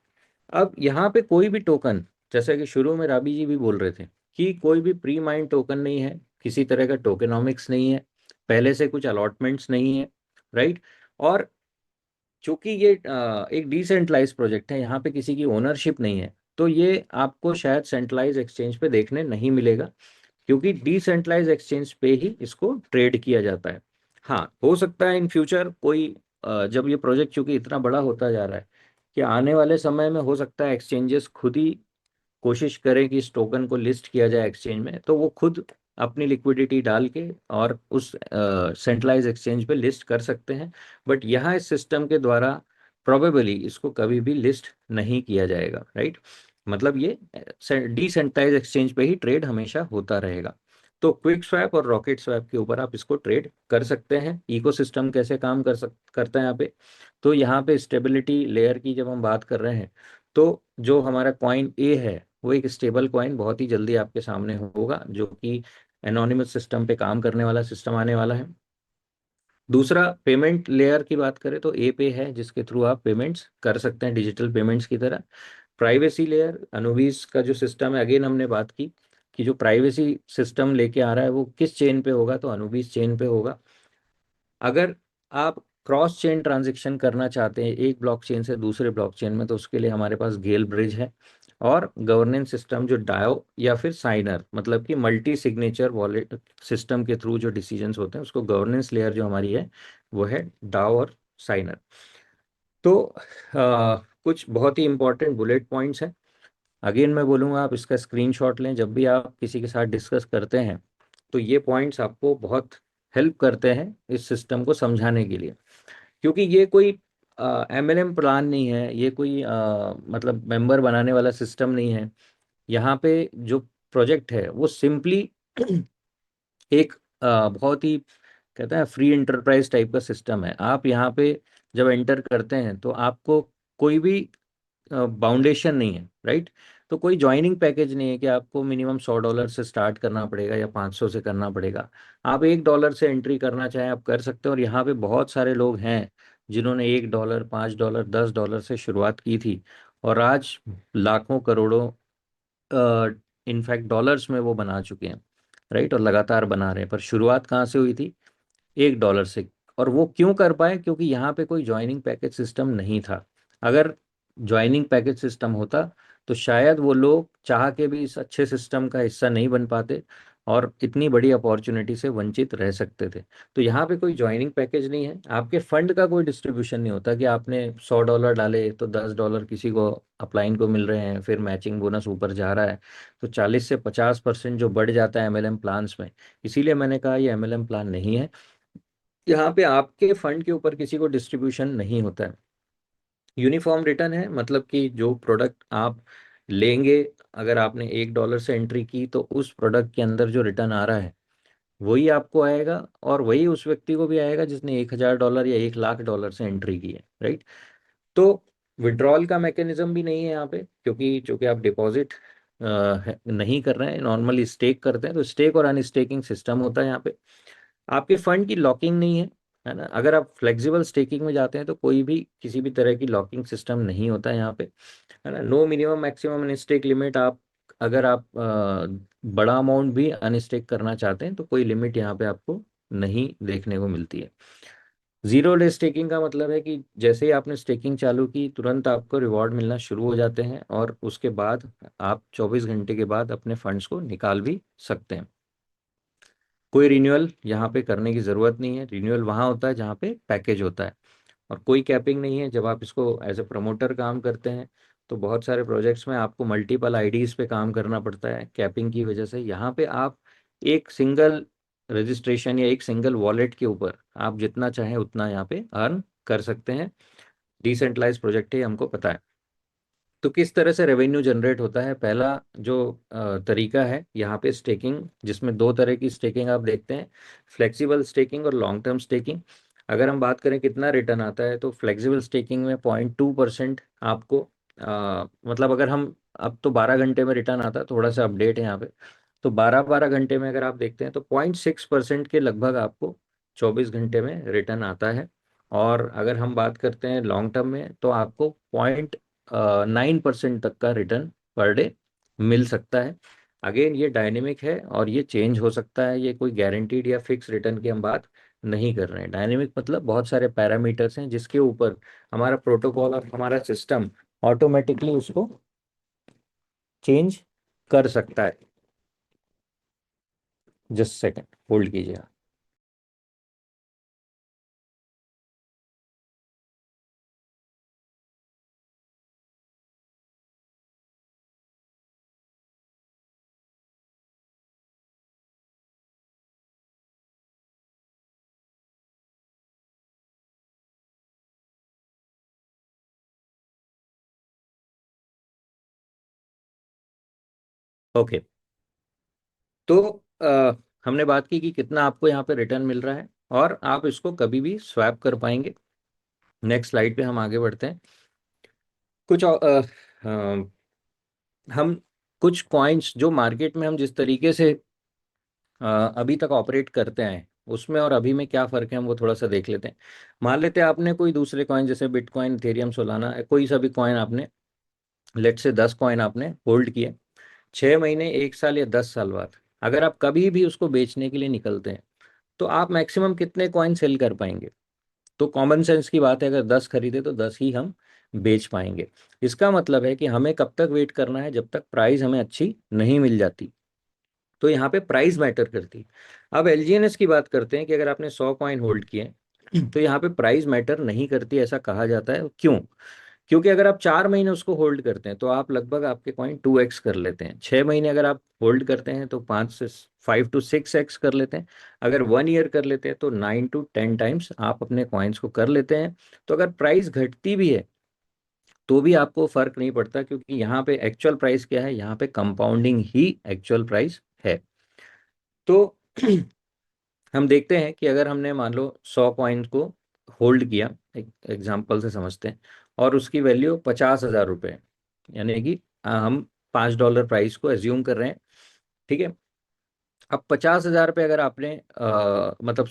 अब यहाँ पे कोई भी टोकन, जैसा कि शुरू में राबी जी भी बोल रहे थे कि कोई भी प्री माइंड टोकन नहीं है, किसी तरह का टोकेनॉमिक्स नहीं है, पहले से कुछ अलॉटमेंट्स नहीं है, राइट। और चूंकि ये एक डिसेंट्रलाइज प्रोजेक्ट है, यहाँ पे किसी की ओनरशिप नहीं है, तो ये आपको शायद सेंट्रलाइज एक्सचेंज पे देखने नहीं मिलेगा, क्योंकि डिसेंट्रलाइज एक्सचेंज पे ही इसको ट्रेड किया जाता है। हाँ, हो सकता है इन फ्यूचर कोई जब ये प्रोजेक्ट चूंकि इतना बड़ा होता जा रहा है कि आने वाले समय में हो सकता है एक्सचेंजेस खुद ही कोशिश करें कि इस टोकन को लिस्ट किया जाए एक्सचेंज में, तो वो खुद अपनी लिक्विडिटी डाल के और उस सेंट्रलाइज एक्सचेंज पे लिस्ट कर सकते हैं। बट यहाँ इस सिस्टम के द्वारा प्रोबेबली इसको कभी भी लिस्ट नहीं किया जाएगा, राइट। मतलब ये डिसेंट्रलाइज एक्सचेंज पे ही ट्रेड हमेशा होता रहेगा। तो क्विक स्वैप और रॉकेट स्वैप के ऊपर आप इसको ट्रेड कर सकते हैं। इकोसिस्टम कैसे काम करता है यहाँ पे, तो यहाँ पे स्टेबिलिटी लेयर की जब हम बात कर रहे हैं, तो जो हमारा कॉइन ए है वो एक स्टेबल कॉइन बहुत ही जल्दी आपके सामने होगा, जो कि एनोनिमस सिस्टम पे काम करने वाला सिस्टम आने वाला है। दूसरा, पेमेंट लेयर की बात करें तो ए पे है, जिसके थ्रू आप पेमेंट्स कर सकते हैं डिजिटल पेमेंट्स की तरह। प्राइवेसी लेयर, अनुवीस का जो सिस्टम है, अगेन हमने बात की कि जो प्राइवेसी सिस्टम लेके आ रहा है वो किस चेन पे होगा, तो अनुवीस चेन पे होगा। अगर आप क्रॉस चेन ट्रांजेक्शन करना चाहते हैं एक ब्लॉकचेन से दूसरे ब्लॉकचेन में, तो उसके लिए हमारे पास गेल ब्रिज है। और गवर्नेंस सिस्टम जो डायो या फिर साइनर, मतलब कि मल्टी सिग्नेचर वॉलेट सिस्टम के थ्रू जो डिसीजंस होते हैं, उसको गवर्नेंस लेयर जो हमारी है वो है डाओ और साइनर। तो कुछ बहुत ही इंपॉर्टेंट बुलेट पॉइंट्स हैं। अगेन मैं बोलूँगा आप इसका स्क्रीनशॉट लें जब भी आप किसी के साथ डिस्कस करते हैं, तो ये पॉइंट्स आपको बहुत हेल्प करते हैं इस सिस्टम को समझाने के लिए। क्योंकि ये कोई एमएलएम प्लान नहीं है, ये कोई मतलब मेंबर बनाने वाला सिस्टम नहीं है। यहाँ पे जो प्रोजेक्ट है वो सिंपली एक बहुत ही कहते हैं फ्री एंटरप्राइज टाइप का सिस्टम है। आप यहाँ पे जब एंटर करते हैं तो आपको कोई भी बाउंडेशन नहीं है, राइट। तो कोई ज्वाइनिंग पैकेज नहीं है कि आपको मिनिमम $100 से स्टार्ट करना पड़ेगा या 500 से करना पड़ेगा। आप $1 से एंट्री करना चाहें आप कर सकते हैं। और यहाँ पे बहुत सारे लोग हैं जिन्होंने $1, $5, $10 से शुरुआत की थी, और आज लाखों करोड़ों इनफैक्ट डॉलर्स में वो बना चुके हैं, राइट। और लगातार बना रहे हैं। पर शुरुआत कहाँ से हुई थी? $1 से। और वो क्यों कर पाए? क्योंकि यहाँ पे कोई ज्वाइनिंग पैकेज सिस्टम नहीं था। अगर ज्वाइनिंग पैकेज सिस्टम होता तो शायद वो लोग चाह के भी इस अच्छे सिस्टम का हिस्सा नहीं बन पाते और इतनी बड़ी अपॉर्चुनिटी से वंचित रह सकते थे। तो यहाँ पे कोई ज्वाइनिंग पैकेज नहीं है, आपके फंड का कोई डिस्ट्रीब्यूशन नहीं होता कि आपने $100 डाले तो $10 किसी को अपलाइन को मिल रहे हैं, फिर मैचिंग बोनस ऊपर जा रहा है, तो 40 से 50% जो बढ़ जाता है एमएलएम प्लान्स में। इसीलिए मैंने कहा ये एमएलएम प्लान नहीं है। यहाँ पे आपके फंड के ऊपर किसी को डिस्ट्रीब्यूशन नहीं होता है। यूनिफॉर्म रिटर्न है, मतलब कि जो प्रोडक्ट आप लेंगे, अगर आपने $1 से एंट्री की तो उस प्रोडक्ट के अंदर जो रिटर्न आ रहा है वही आपको आएगा, और वही उस व्यक्ति को भी आएगा जिसने $1,000 या $1,00,000 से एंट्री की है, राइट। तो विड्रॉल का मैकेनिज्म भी नहीं है यहाँ पे, क्योंकि चूंकि आप डिपॉजिट नहीं कर रहे हैं, नॉर्मली स्टेक करते हैं, तो स्टेक और अनस्टेकिंग सिस्टम होता है यहाँ पे। आपके फंड की लॉकिंग नहीं है ना। अगर आप फ्लेक्सिबल स्टेकिंग में जाते हैं तो कोई भी किसी भी तरह की लॉकिंग सिस्टम नहीं होता है यहाँ पे, है ना। No minimum maximum unstake limit. आप अगर आप बड़ा अमाउंट भी अनस्टेक करना चाहते हैं तो कोई लिमिट यहाँ पे आपको नहीं देखने को मिलती है। जीरो डे स्टेकिंग का मतलब है कि जैसे ही आपने स्टेकिंग चालू की तुरंत आपको रिवॉर्ड मिलना शुरू हो जाते हैं, और उसके बाद आप 24 घंटे के बाद अपने फंड्स को निकाल भी सकते हैं। कोई रिन्यूअल यहाँ पे करने की ज़रूरत नहीं है। रिन्यूअल वहाँ होता है जहाँ पे पैकेज होता है, और कोई कैपिंग नहीं है। जब आप इसको एज ए प्रमोटर काम करते हैं तो बहुत सारे प्रोजेक्ट्स में आपको मल्टीपल आईडीज़ पे काम करना पड़ता है कैपिंग की वजह से। यहाँ पे आप एक सिंगल रजिस्ट्रेशन या एक सिंगल वॉलेट के ऊपर आप जितना चाहें उतना यहाँ पे अर्न कर सकते हैं। डिसेंट्रलाइज प्रोजेक्ट है, हमको पता है। तो किस तरह से रेवेन्यू जनरेट होता है? पहला जो तरीका है यहाँ पे स्टेकिंग, जिसमें दो तरह की स्टेकिंग आप देखते हैं, फ्लेक्सिबल स्टेकिंग और लॉन्ग टर्म स्टेकिंग। अगर हम बात करें कितना रिटर्न आता है, तो फ्लेक्सिबल स्टेकिंग में 0.2% आपको मतलब अगर हम, अब तो 12 घंटे में रिटर्न आता है, थोड़ा सा अपडेट है यहाँ पे, तो 12 12 घंटे में अगर आप देखते हैं तो 0.6% के लगभग आपको 24 घंटे में रिटर्न आता है। और अगर हम बात करते हैं लॉन्ग टर्म में, तो आपको 0.9% तक का रिटर्न पर डे मिल सकता है। अगेन ये डायनेमिक है और ये चेंज हो सकता है, ये कोई गारंटीड या फिक्स रिटर्न की हम बात नहीं कर रहे हैं। डायनेमिक मतलब बहुत सारे पैरामीटर्स हैं जिसके ऊपर हमारा प्रोटोकॉल और हमारा सिस्टम ऑटोमेटिकली उसको चेंज कर सकता है। जस्ट सेकंड होल्ड कीजिए आप। ओके, तो हमने बात की कि कितना आपको यहाँ पे रिटर्न मिल रहा है और आप इसको कभी भी स्वैप कर पाएंगे। नेक्स्ट स्लाइड पे हम आगे बढ़ते हैं। कुछ हम कुछ कॉइन्स जो मार्केट में हम जिस तरीके से अभी तक ऑपरेट करते हैं, उसमें और अभी में क्या फ़र्क है हम वो थोड़ा सा देख लेते हैं। मान लेते हैं आपने कोई दूसरे कॉइन जैसे बिटकॉइन, इथेरियम, सोलाना, कोई सा भी कॉइन आपने, लेट से 10 कॉइन आपने होल्ड किए, 6 महीने, 1 साल या 10 साल बाद अगर आप कभी भी उसको बेचने के लिए निकलते हैं, तो आप मैक्सिमम कितने कॉइन सेल कर पाएंगे? तो कॉमन सेंस की बात है, अगर 10 खरीदे तो 10 ही हम बेच पाएंगे। इसका मतलब है कि हमें कब तक वेट करना है, जब तक प्राइस हमें अच्छी नहीं मिल जाती। तो यहाँ पे प्राइस मैटर करती है। अब एलजीएनएस की बात करते हैं कि अगर आपने 100 कॉइन होल्ड किए तो यहाँ पे प्राइस मैटर नहीं करती, ऐसा कहा जाता है। क्यों? क्योंकि अगर आप 4 महीने उसको होल्ड करते हैं तो आप लगभग आपके कॉइन 2x कर लेते हैं। 6 महीने अगर आप होल्ड करते हैं तो 5 to 6x कर लेते हैं। अगर 1 ईयर कर लेते हैं तो 9 to 10 टाइम्स आप अपने कॉइन्स को कर लेते हैं। तो अगर प्राइस घटती भी है तो भी आपको फर्क नहीं पड़ता, क्योंकि यहाँ पे एक्चुअल प्राइस क्या है, यहाँ पे कंपाउंडिंग ही एक्चुअल प्राइस है। तो हम देखते हैं कि अगर हमने मान लो 100 कॉइन को होल्ड किया, एक एग्जाम्पल से समझते हैं, और उसकी वैल्यू 50,000 रुपये, यानी कि हम $5 प्राइस को एज्यूम कर रहे हैं। ठीक है। अब 50,000 रुपये अगर आपने मतलब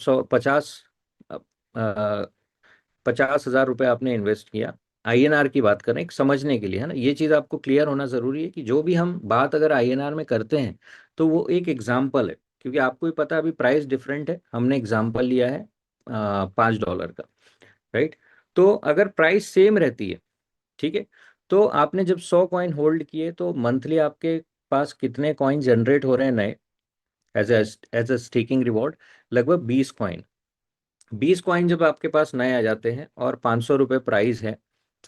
50,000 रुपये आपने इन्वेस्ट किया, आईएनआर की बात करें एक समझने के लिए, है ना, ये चीज़ आपको क्लियर होना ज़रूरी है कि जो भी हम बात अगर आईएनआर में करते हैं तो वो एक एग्जाम्पल है, क्योंकि आपको ही पता है अभी प्राइस डिफरेंट है, हमने एग्जाम्पल लिया है $5 का, राइट। तो अगर प्राइस सेम रहती है, ठीक है, तो आपने जब 100 कॉइन होल्ड किए तो मंथली आपके पास कितने कॉइन जनरेट हो रहे हैं नए, एज अ स्टेकिंग रिवॉर्ड? लगभग 20 कॉइन। 20 कॉइन जब आपके पास नए आ जाते हैं और 500 रुपये प्राइस है,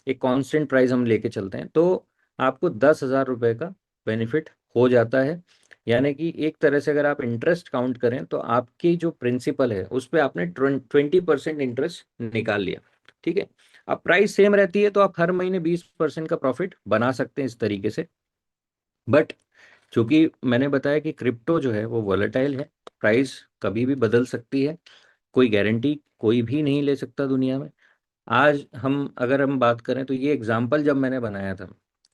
एक कांस्टेंट प्राइस हम लेके चलते हैं, तो आपको 10,000 रुपये का बेनिफिट हो जाता है। यानी कि एक तरह से अगर आप इंटरेस्ट काउंट करें तो आपकी जो प्रिंसिपल है उस पर आपने 20% इंटरेस्ट निकाल लिया। ठीक है। अब प्राइस सेम रहती है तो आप हर महीने 20% का प्रॉफिट बना सकते हैं इस तरीके से। बट चूंकि मैंने बताया कि क्रिप्टो जो है वो वॉलेटाइल है, प्राइस कभी भी बदल सकती है, कोई गारंटी कोई भी नहीं ले सकता दुनिया में। आज हम अगर हम बात करें तो ये एग्जाम्पल जब मैंने बनाया था,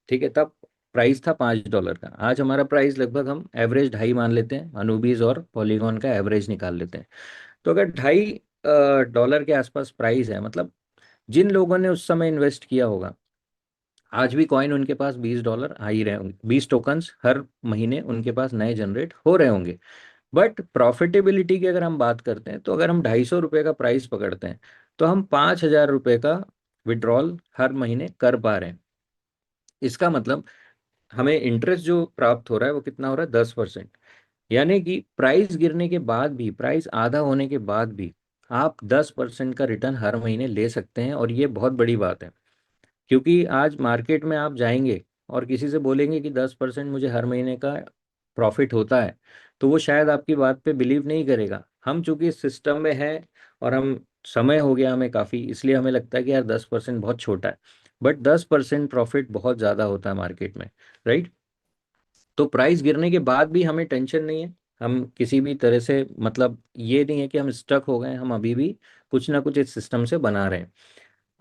ठीक है, तब प्राइस था $5 का। आज हमारा प्राइस लगभग हम एवरेज 2.5 मान लेते हैं, अनूबीज और पॉलीगॉन का एवरेज निकाल लेते हैं। तो अगर 2.5 डॉलर के आसपास प्राइस है, मतलब जिन लोगों ने उस समय इन्वेस्ट किया होगा, आज भी कॉइन उनके पास $20 आ ही रहे होंगे, 20 टोकन्स हर महीने उनके पास नए जनरेट हो रहे होंगे। बट प्रॉफिटेबिलिटी की अगर हम बात करते हैं तो अगर हम $250 का प्राइस पकड़ते हैं तो हम $5,000 का विड्रॉल हर महीने कर पा रहे हैं। इसका मतलब हमें इंटरेस्ट जो प्राप्त हो रहा है वो कितना हो रहा है? 10%। यानी कि प्राइस गिरने के बाद भी, प्राइस आधा होने के बाद भी आप 10% का रिटर्न हर महीने ले सकते हैं, और ये बहुत बड़ी बात है। क्योंकि आज मार्केट में आप जाएंगे और किसी से बोलेंगे कि 10% मुझे हर महीने का प्रॉफिट होता है, तो वो शायद आपकी बात पे बिलीव नहीं करेगा। हम चूंकि इस सिस्टम में हैं और हम समय हो गया हमें काफ़ी, इसलिए हमें लगता है कि यार 10% बहुत छोटा है। बट 10% प्रॉफिट बहुत ज़्यादा होता है मार्केट में, राइट। तो प्राइस गिरने के बाद भी हमें टेंशन नहीं है, हम किसी भी तरह से, मतलब ये नहीं है कि हम स्टक हो गए, हम अभी भी कुछ ना कुछ इस सिस्टम से बना रहे हैं।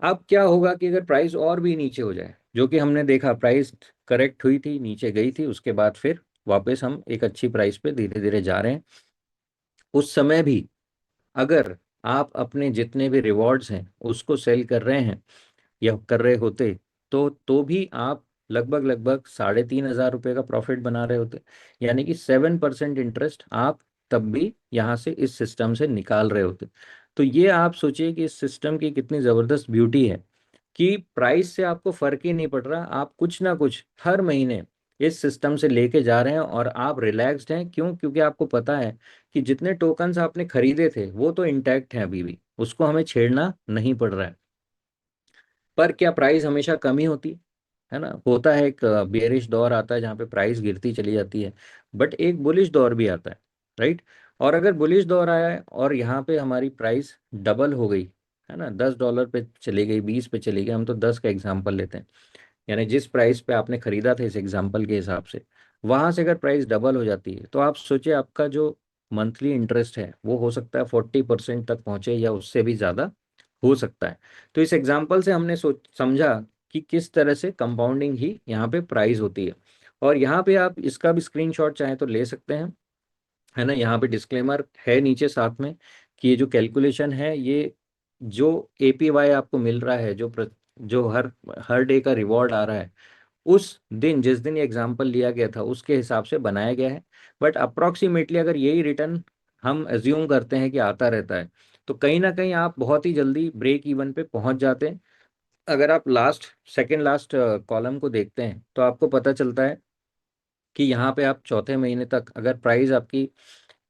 अब क्या होगा कि अगर प्राइस और भी नीचे हो जाए, जो कि हमने देखा प्राइस करेक्ट हुई थी, नीचे गई थी, उसके बाद फिर वापस हम एक अच्छी प्राइस पे धीरे धीरे जा रहे हैं, उस समय भी अगर आप अपने जितने भी रिवॉर्ड्स हैं उसको सेल कर रहे हैं या कर रहे होते, तो भी आप लगभग लगभग 3,500 रुपये का प्रॉफिट बना रहे होते। यानी कि 7% इंटरेस्ट आप तब भी यहाँ से इस सिस्टम से निकाल रहे होते। तो ये आप सोचिए कि इस सिस्टम की कितनी ज़बरदस्त ब्यूटी है कि प्राइस से आपको फर्क ही नहीं पड़ रहा, आप कुछ ना कुछ हर महीने इस सिस्टम से लेके जा रहे हैं और आप रिलैक्स्ड हैं। क्यों? क्योंकि आपको पता है कि जितने टोकन्स आपने खरीदे थे वो तो इंटैक्ट हैं अभी भी, उसको हमें छेड़ना नहीं पड़ रहा है। पर क्या प्राइस हमेशा कम ही होती है ना? होता है एक बेयरिश दौर आता है जहाँ पे प्राइस गिरती चली जाती है, बट एक बुलिश दौर भी आता है, राइट? और अगर बुलिश दौर आया है और यहाँ पे हमारी प्राइस डबल हो गई, है ना, $10 पे चली गई, 20 पे चली गई, हम तो 10 का एग्जाम्पल लेते हैं, यानी जिस प्राइस पे आपने खरीदा था इस एग्जाम्पल के हिसाब से, वहां से अगर प्राइस डबल हो जाती है तो आप सोचिए आपका जो मंथली इंटरेस्ट है वो हो सकता है 40% तक पहुंचे या उससे भी ज़्यादा हो सकता है। तो इस एग्जाम्पल से हमने सोच समझा कि किस तरह से कंपाउंडिंग ही यहाँ पे प्राइस होती है। और यहाँ पे आप इसका भी स्क्रीनशॉट चाहें तो ले सकते हैं, है ना? यहाँ पे डिस्क्लेमर है नीचे साथ में कि ये जो कैलकुलेशन है, ये जो एपीवाई आपको मिल रहा है, जो हर हर डे का रिवॉर्ड आ रहा है, उस दिन जिस दिन ये एग्जाम्पल लिया गया था उसके हिसाब से बनाया गया है। बट अप्रोक्सीमेटली अगर यही रिटर्न हम एज्यूम करते हैं कि आता रहता है, तो कहीं ना कहीं आप बहुत ही जल्दी ब्रेक इवन पे पहुंच जाते हैं। अगर आप सेकेंड लास्ट कॉलम को देखते हैं तो आपको पता चलता है कि यहाँ पे आप चौथे महीने तक अगर प्राइस आपकी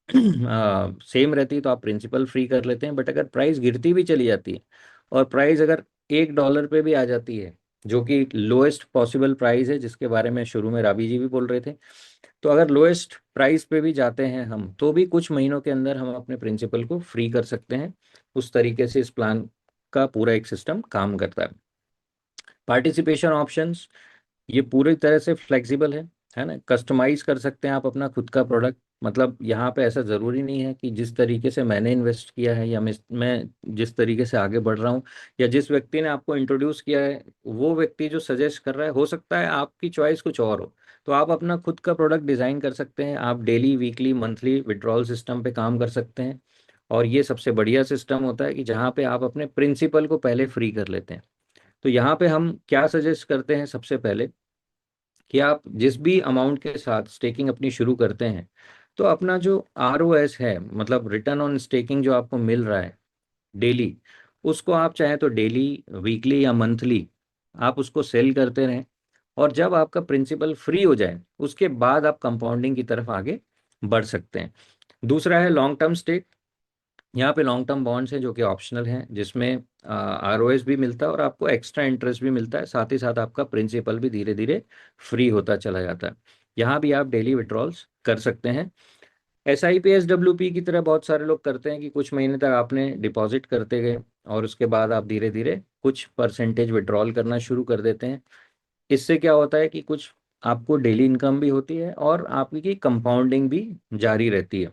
सेम रहती है तो आप प्रिंसिपल फ्री कर लेते हैं। बट अगर प्राइस गिरती भी चली जाती है और प्राइस अगर $1 पे भी आ जाती है, जो कि लोएस्ट पॉसिबल प्राइस है जिसके बारे में शुरू में राबी जी भी बोल रहे थे, तो अगर लोएस्ट प्राइस पे भी जाते हैं हम तो भी कुछ महीनों के अंदर हम अपने प्रिंसिपल को फ्री कर सकते हैं। उस तरीके से इस प्लान का पूरा एक सिस्टम काम करता है। पार्टिसिपेशन ऑप्शंस ये पूरी तरह से फ्लेक्सिबल है ना? कस्टमाइज कर सकते हैं आप अपना खुद का प्रोडक्ट। मतलब यहाँ पे ऐसा ज़रूरी नहीं है कि जिस तरीके से मैंने इन्वेस्ट किया है या मैं जिस तरीके से आगे बढ़ रहा हूँ या जिस व्यक्ति ने आपको इंट्रोड्यूस किया है वो व्यक्ति जो सजेस्ट कर रहा है, हो सकता है आपकी चॉइस कुछ और हो। तो आप अपना खुद का प्रोडक्ट डिज़ाइन कर सकते हैं, आप daily weekly monthly withdrawal system पे काम कर सकते हैं। और ये सबसे बढ़िया सिस्टम होता है कि जहाँ पे आप अपने प्रिंसिपल को पहले फ्री कर लेते हैं। तो यहाँ पे हम क्या सजेस्ट करते हैं, सबसे पहले कि आप जिस भी अमाउंट के साथ स्टेकिंग अपनी शुरू करते हैं तो अपना जो ROS है, मतलब रिटर्न ऑन स्टेकिंग जो आपको मिल रहा है डेली, उसको आप चाहे तो डेली, वीकली या मंथली आप उसको सेल करते रहें। और जब आपका प्रिंसिपल फ्री हो जाए उसके बाद आप कंपाउंडिंग की तरफ आगे बढ़ सकते हैं। दूसरा है लॉन्ग टर्म स्टेक। यहाँ पे लॉन्ग टर्म बॉन्ड्स हैं जो कि ऑप्शनल हैं, जिसमें ROS भी मिलता है और आपको एक्स्ट्रा इंटरेस्ट भी मिलता है, साथ ही साथ आपका प्रिंसिपल भी धीरे धीरे फ्री होता चला जाता है। यहाँ भी आप डेली विड्रॉल्स कर सकते हैं। SIP SWP की तरह बहुत सारे लोग करते हैं कि कुछ महीने तक आपने डिपॉजिट करते गए और उसके बाद आप धीरे धीरे कुछ परसेंटेज विड्रॉल करना शुरू कर देते हैं। इससे क्या होता है कि कुछ आपको डेली इनकम भी होती है और आपकी कंपाउंडिंग भी जारी रहती है।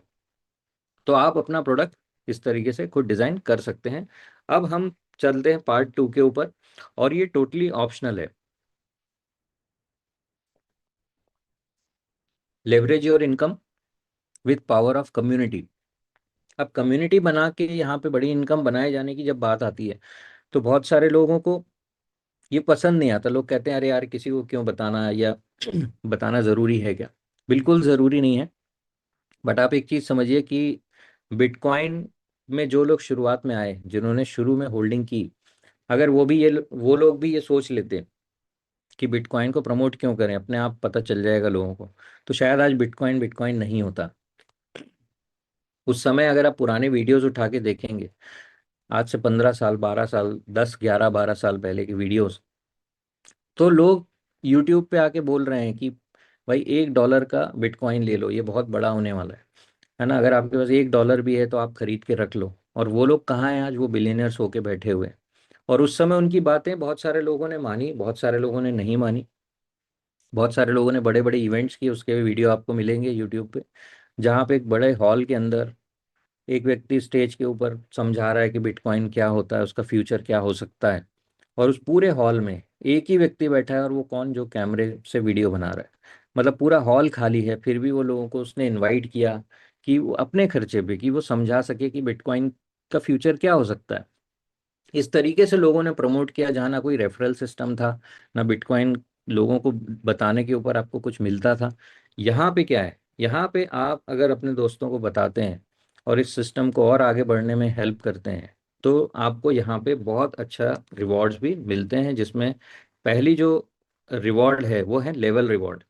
तो आप अपना प्रोडक्ट इस तरीके से खुद डिज़ाइन कर सकते हैं। अब हम चलते हैं पार्ट 2 के ऊपर, और ये टोटली ऑप्शनल है। Leverage your income with power of community. अब कम्युनिटी बना के यहाँ पे बड़ी इनकम बनाए जाने की जब बात आती है तो बहुत सारे लोगों को ये पसंद नहीं आता। लोग कहते हैं अरे यार किसी को क्यों बताना, या बताना ज़रूरी है क्या? बिल्कुल ज़रूरी नहीं है। बट आप एक चीज़ समझिए कि बिटकॉइन में जो लोग शुरुआत में आए, जिन्होंने शुरू में होल्डिंग की, अगर वो लोग भी ये सोच लेते कि बिटकॉइन को प्रमोट क्यों करें, अपने आप पता चल जाएगा लोगों को, तो शायद आज बिटकॉइन बिटकॉइन नहीं होता। उस समय अगर आप पुराने वीडियोस उठा के देखेंगे, आज से 15 साल, 12 साल, 10, 11, 12 साल पहले की वीडियोस, तो लोग यूट्यूब पे आके बोल रहे हैं कि भाई $1 का बिटकॉइन ले लो, ये बहुत बड़ा होने वाला है ना? अगर आपके पास $1 भी है तो आप खरीद के रख लो। और वो लोग कहाँ हैं आज? वो बिलियनर्स होके बैठे हुए हैं। और उस समय उनकी बातें बहुत सारे लोगों ने मानी, बहुत सारे लोगों ने नहीं मानी। बहुत सारे लोगों ने बड़े बड़े इवेंट्स किए, उसके वीडियो आपको मिलेंगे यूट्यूब पे, जहाँ पे एक बड़े हॉल के अंदर एक व्यक्ति स्टेज के ऊपर समझा रहा है कि बिटकॉइन क्या होता है, उसका फ्यूचर क्या हो सकता है, और उस पूरे हॉल में एक ही व्यक्ति बैठा है, और वो कौन, जो कैमरे से वीडियो बना रहा है। मतलब पूरा हॉल खाली है, फिर भी वो लोगों को उसने इनवाइट किया कि वो अपने खर्चे पे, कि वो समझा सके कि बिटकॉइन का फ्यूचर क्या हो सकता है। इस तरीके से लोगों ने प्रमोट किया, जहाँ ना कोई रेफरल सिस्टम था, ना बिटकॉइन लोगों को बताने के ऊपर आपको कुछ मिलता था। यहाँ पे क्या है, यहाँ पे आप अगर अपने दोस्तों को बताते हैं और इस सिस्टम को और आगे बढ़ने में हेल्प करते हैं, तो आपको यहाँ पे बहुत अच्छा रिवॉर्ड्स भी मिलते हैं, जिसमें पहली जो रिवॉर्ड है वो है लेवल रिवॉर्ड।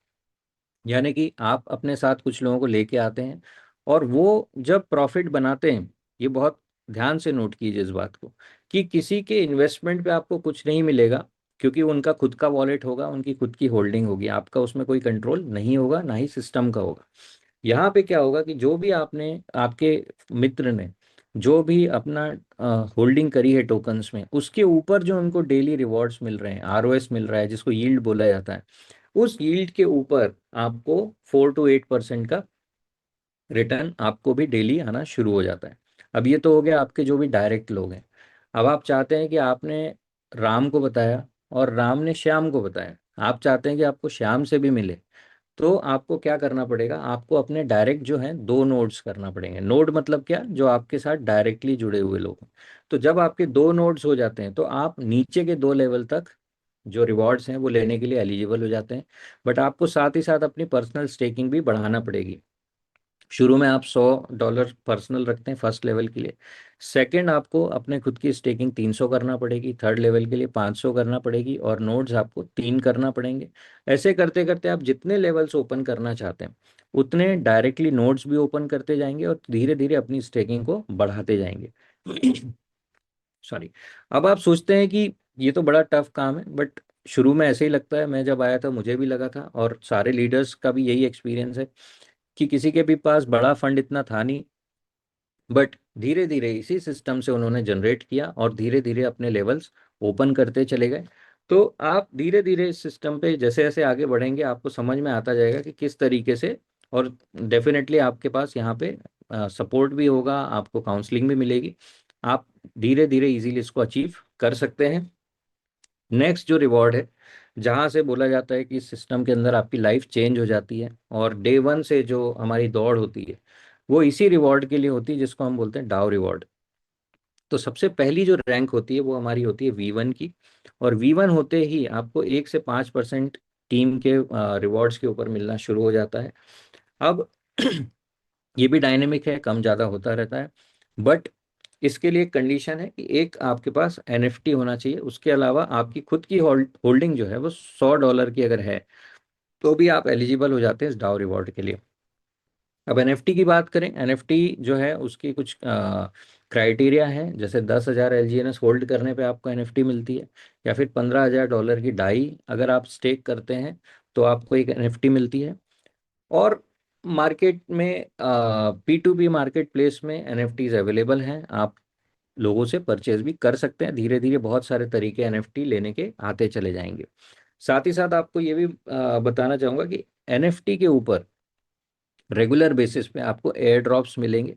यानी कि आप अपने साथ कुछ लोगों को लेके आते हैं, और वो जब प्रॉफिट बनाते हैं, ये बहुत ध्यान से नोट कीजिए इस बात को, कि किसी के इन्वेस्टमेंट पे आपको कुछ नहीं मिलेगा, क्योंकि उनका खुद का वॉलेट होगा, उनकी खुद की होल्डिंग होगी, आपका उसमें कोई कंट्रोल नहीं होगा, ना ही सिस्टम का होगा। यहाँ पे क्या होगा कि जो भी आपने, आपके मित्र ने जो भी अपना होल्डिंग करी है टोकन्स में, उसके ऊपर जो उनको डेली रिवॉर्ड्स मिल रहे हैं, आरओएस मिल रहा है, जिसको यील्ड बोला जाता है, उस यील्ड के ऊपर आपको 4 to 8% का रिटर्न आपको भी डेली आना शुरू हो जाता है। अब ये तो हो गया आपके जो भी डायरेक्ट लोग हैं। अब आप चाहते हैं कि आपने राम को बताया और राम ने श्याम को बताया, आप चाहते हैं कि आपको श्याम से भी मिले, तो आपको क्या करना पड़ेगा, आपको अपने डायरेक्ट जो है 2 नोड्स करना पड़ेंगे। नोड मतलब क्या, जो आपके साथ डायरेक्टली जुड़े हुए लोग हैं। तो जब आपके 2 नोड्स हो जाते हैं, तो आप नीचे के 2 लेवल तक जो रिवॉर्ड्स हैं वो लेने के लिए एलिजिबल हो जाते हैं। बट आपको साथ ही साथ अपनी पर्सनल स्टेकिंग भी बढ़ाना पड़ेगी। शुरू में आप $100 पर्सनल रखते हैं फर्स्ट लेवल के लिए। सेकंड, आपको अपने खुद की स्टेकिंग 300 करना पड़ेगी, थर्ड लेवल के लिए 500 करना पड़ेगी, और नोड्स आपको 3 करना पड़ेंगे। ऐसे करते करते आप जितने लेवल्स ओपन करना चाहते हैं, उतने डायरेक्टली नोड्स भी ओपन करते जाएंगे, और धीरे धीरे अपनी स्टेकिंग को बढ़ाते जाएंगे। सॉरी। अब आप सोचते हैं कि ये तो बड़ा टफ काम है, बट शुरू में ऐसे ही लगता है। मैं जब आया था मुझे भी लगा था, और सारे लीडर्स का भी यही एक्सपीरियंस है कि किसी के भी पास बड़ा फंड इतना था नहीं, बट धीरे धीरे इसी सिस्टम से उन्होंने जनरेट किया, और धीरे धीरे अपने लेवल्स ओपन करते चले गए। तो आप धीरे धीरे इस सिस्टम पे जैसे जैसे आगे बढ़ेंगे, आपको समझ में आता जाएगा कि किस तरीके से, और डेफिनेटली आपके पास यहाँ पे सपोर्ट भी होगा, आपको काउंसलिंग भी मिलेगी, आप धीरे धीरे इजीली इसको अचीव कर सकते हैं। नेक्स्ट जो रिवॉर्ड है, जहाँ से बोला जाता है कि इस सिस्टम के अंदर आपकी लाइफ चेंज हो जाती है, और डे वन से जो हमारी दौड़ होती है वो इसी रिवॉर्ड के लिए होती है, जिसको हम बोलते हैं डाउ रिवॉर्ड। तो सबसे पहली जो रैंक होती है वो हमारी होती है V1 की, और V1 होते ही आपको 1 से 5% टीम के रिवॉर्ड्स के ऊपर मिलना शुरू हो जाता है। अब ये भी डायनेमिक है, कम ज़्यादा होता रहता है, बट इसके लिए एक कंडीशन है कि एक आपके पास NFT होना चाहिए, उसके अलावा आपकी खुद की होल्डिंग जो है वो $100 की अगर है, तो भी आप एलिजिबल हो जाते हैं इस डाउ रिवॉर्ड के लिए। अब NFT की बात करें, NFT जो है उसकी कुछ क्राइटेरिया है, जैसे 10,000 LGNS होल्ड करने पे आपको NFT मिलती है, या फिर $15,000 की डाई अगर आप स्टेक करते हैं तो आपको एक NFT मिलती है। और मार्केट में P2P मार्केट प्लेस में NFTs अवेलेबल हैं, आप लोगों से परचेज भी कर सकते हैं। धीरे धीरे बहुत सारे तरीके NFT लेने के आते चले जाएंगे। साथ ही साथ आपको ये भी बताना चाहूँगा कि NFT के ऊपर रेगुलर बेसिस पे आपको एयर ड्रॉप्स मिलेंगे।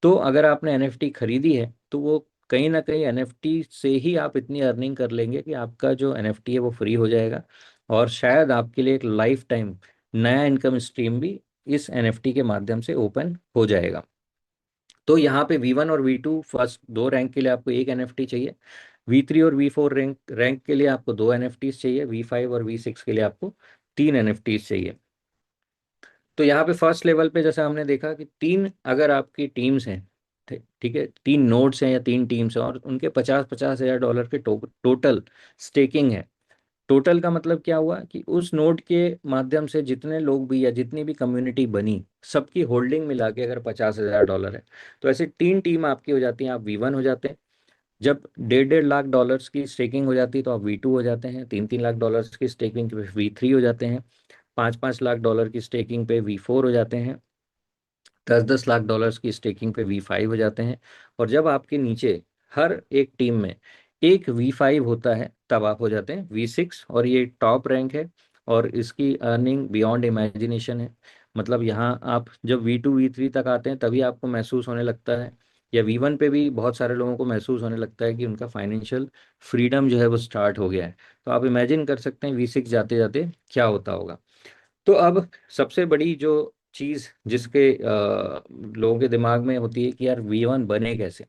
तो अगर आपने एनएफटी खरीदी है, तो वो कहीं ना कहीं एनएफटी से ही आप इतनी अर्निंग कर लेंगे कि आपका जो एनएफटी है वो फ्री हो जाएगा, और शायद आपके लिए एक लाइफ टाइम नया इनकम स्ट्रीम भी इस एनएफटी के माध्यम से ओपन हो जाएगा। तो यहाँ पे V1 और V2 फर्स्ट 2 रैंक के लिए आपको एक एनएफटी चाहिए, V3 और V4 रैंक रैंक के लिए आपको 2 NFTs चाहिए, V5 और V6 के लिए आपको 3 NFTs चाहिए। तो यहाँ पे फर्स्ट लेवल पे जैसे हमने देखा कि 3 अगर आपकी टीम्स हैं, ठीक है, 3 नोड्स हैं या 3 टीम्स हैं, और उनके 50-50 हज़ार डॉलर के टोटल स्टेकिंग है। टोटल का मतलब क्या हुआ कि उस नोड के माध्यम से जितने लोग भी या जितनी भी कम्युनिटी बनी, सबकी होल्डिंग मिला के अगर $50,000 है, तो ऐसे 3 टीम आपकी हो जाती हैं, आप V1 हो जाते हैं। जब 1.5-1.5 लाख की स्टेकिंग हो जाती है, तो आप V2 हो जाते हैं। 3-3 लाख डॉलर की स्टेकिंग पे V3 हो जाते हैं। 5-5 लाख डॉलर की स्टेकिंग पे V4 हो जाते हैं। 10-10 लाख डॉलर्स की स्टेकिंग पे V5 हो जाते हैं। और जब आपके नीचे हर एक टीम में एक V5 होता है, तब आप हो जाते हैं V6, और ये टॉप रैंक है, और इसकी अर्निंग बियॉन्ड इमेजिनेशन है। मतलब यहाँ आप जब V2 V3 तक आते हैं तभी आपको महसूस होने लगता है, या V1 पे भी बहुत सारे लोगों को महसूस होने लगता है कि उनका फाइनेंशियल फ्रीडम जो है वो स्टार्ट हो गया है। तो आप इमेजिन कर सकते हैं V6 जाते जाते क्या होता होगा। तो अब सबसे बड़ी जो चीज़ जिसके लोगों के दिमाग में होती है कि यार V1 बने कैसे।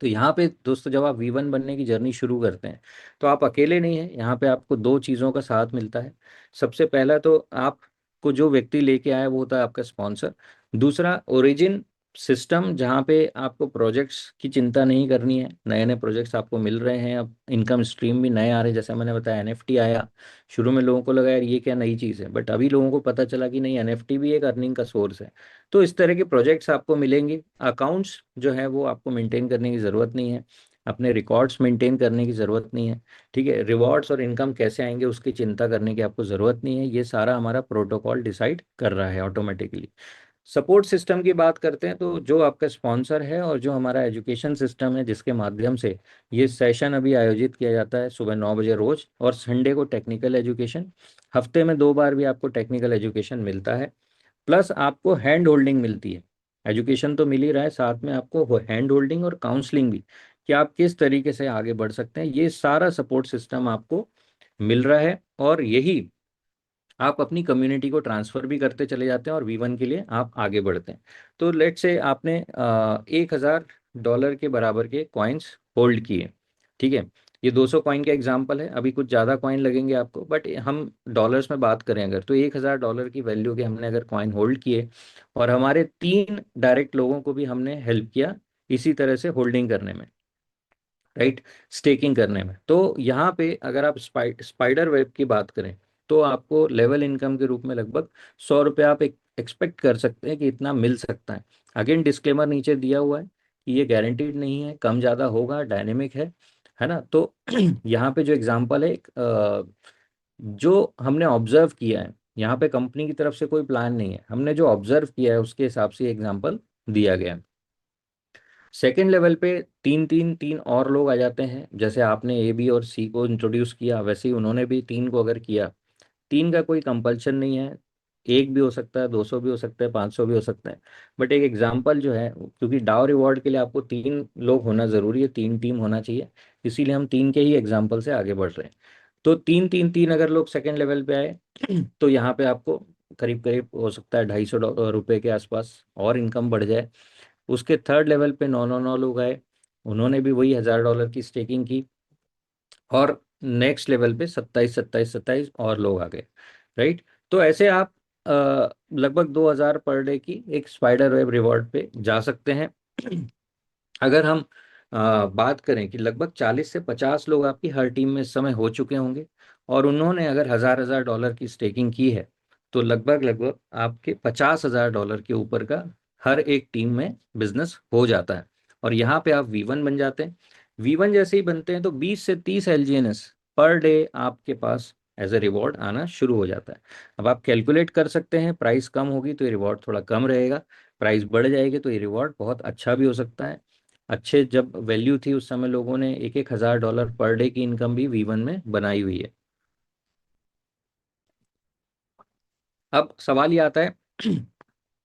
तो यहाँ पे दोस्तों जब आप V1 बनने की जर्नी शुरू करते हैं तो आप अकेले नहीं हैं, यहाँ पे आपको दो चीज़ों का साथ मिलता है। सबसे पहला तो आपको जो व्यक्ति लेके आया वो होता है आपका स्पॉन्सर। दूसरा ओरिजिन सिस्टम, जहाँ पे आपको प्रोजेक्ट्स की चिंता नहीं करनी है, नए नए प्रोजेक्ट्स आपको मिल रहे हैं, अब इनकम स्ट्रीम भी नए आ रहे हैं। जैसे मैंने बताया NFT आया, शुरू में लोगों को लगा यार ये क्या नई चीज़ है, बट अभी लोगों को पता चला कि नहीं, NFT भी एक अर्निंग का सोर्स है। तो इस तरह के प्रोजेक्ट्स आपको मिलेंगे। अकाउंट्स जो है वो आपको मेंटेन करने की ज़रूरत नहीं है, अपने रिकॉर्ड्स मेंटेन करने की ज़रूरत नहीं है। ठीक है, रिवॉर्ड्स और इनकम कैसे आएंगे उसकी चिंता करने की आपको ज़रूरत नहीं है, ये सारा हमारा प्रोटोकॉल डिसाइड कर रहा है ऑटोमेटिकली। सपोर्ट सिस्टम की बात करते हैं तो जो आपका स्पॉन्सर है और जो हमारा एजुकेशन सिस्टम है जिसके माध्यम से ये सेशन अभी आयोजित किया जाता है सुबह 9 बजे रोज, और संडे को टेक्निकल एजुकेशन, हफ्ते में 2 बार भी आपको टेक्निकल एजुकेशन मिलता है। प्लस आपको हैंड होल्डिंग मिलती है। एजुकेशन तो मिल ही रहा है, साथ में आपको हैंड होल्डिंग और काउंसलिंग भी, कि आप किस तरीके से आगे बढ़ सकते हैं, ये सारा सपोर्ट सिस्टम आपको मिल रहा है। और यही आप अपनी कम्युनिटी को ट्रांसफर भी करते चले जाते हैं और V1 के लिए आप आगे बढ़ते हैं। तो लेट से आपने $1,000 के बराबर के कॉइन्स होल्ड किए। ठीक है, ये 200 कॉइन का एग्जाम्पल है, अभी कुछ ज़्यादा कॉइन लगेंगे आपको, बट हम डॉलर्स में बात करें अगर, तो $1,000 की वैल्यू के हमने अगर कॉइन होल्ड किए, और हमारे 3 डायरेक्ट लोगों को भी हमने हेल्प किया इसी तरह से होल्डिंग करने में, राइट, स्टेकिंग करने में। तो यहाँ पे अगर आप स्पाइडर वेब की बात करें तो आपको लेवल इनकम के रूप में लगभग $100 आप एक्सपेक्ट कर सकते हैं कि इतना मिल सकता है। अगेन डिस्क्लेमर नीचे दिया हुआ है कि ये गारंटीड नहीं है, कम ज़्यादा होगा, डायनेमिक है ना। तो यहाँ पे जो एग्जांपल है जो हमने ऑब्जर्व किया है, यहाँ पे कंपनी की तरफ से कोई प्लान नहीं है, हमने जो ऑब्जर्व किया है उसके हिसाब से एग्जांपल दिया गया है। सेकेंड लेवल पे तीन तीन तीन और लोग आ जाते हैं, जैसे आपने A B और C को इंट्रोड्यूस किया वैसे ही उन्होंने भी 3 को अगर किया। 3 का कोई कंपल्शन नहीं है, एक भी हो सकता है, 200 भी हो सकता है, 500 भी हो सकता है। बट एक एग्जाम्पल जो है, क्योंकि डाउ रिवॉर्ड के लिए आपको 3 लोग होना जरूरी है, 3 टीम होना चाहिए, इसीलिए हम 3 के ही एग्जाम्पल से आगे बढ़ रहे हैं। तो 3 3 3 अगर लोग सेकेंड लेवल पे आए तो यहाँ पे आपको करीब करीब हो सकता है $250 के आसपास और इनकम बढ़ जाए। उसके थर्ड लेवल पे 9 9 9 लोग आए, उन्होंने भी वही $1,000 की स्टेकिंग की, और नेक्स्ट लेवल पे 27 27 27 और लोग आ गए, राइट। तो ऐसे आप लगभग 2,000 पर डे की एक स्पाइडर वेब रिवॉर्ड पे जा सकते हैं। अगर हम बात करें कि लगभग 40 से 50 लोग आपकी हर टीम में इस समय हो चुके होंगे, और उन्होंने अगर $1,000 की स्टेकिंग की है, तो लगभग लगभग आपके $50,000 के ऊपर का हर एक टीम में बिजनेस हो जाता है। और यहाँ पे आप V1 बन जाते हैं। V1 जैसे ही बनते हैं तो 20 से 30 LGNS पर डे आपके पास एज ए रिवॉर्ड आना शुरू हो जाता है। अब आप कैलकुलेट कर सकते हैं, प्राइस कम होगी तो ये रिवॉर्ड थोड़ा कम रहेगा, प्राइस बढ़ जाएगी तो ये रिवॉर्ड बहुत अच्छा भी हो सकता है। अच्छे जब वैल्यू थी उस समय लोगों ने $1,000 पर डे की इनकम भी V1 में बनाई हुई है। अब सवाल ये आता है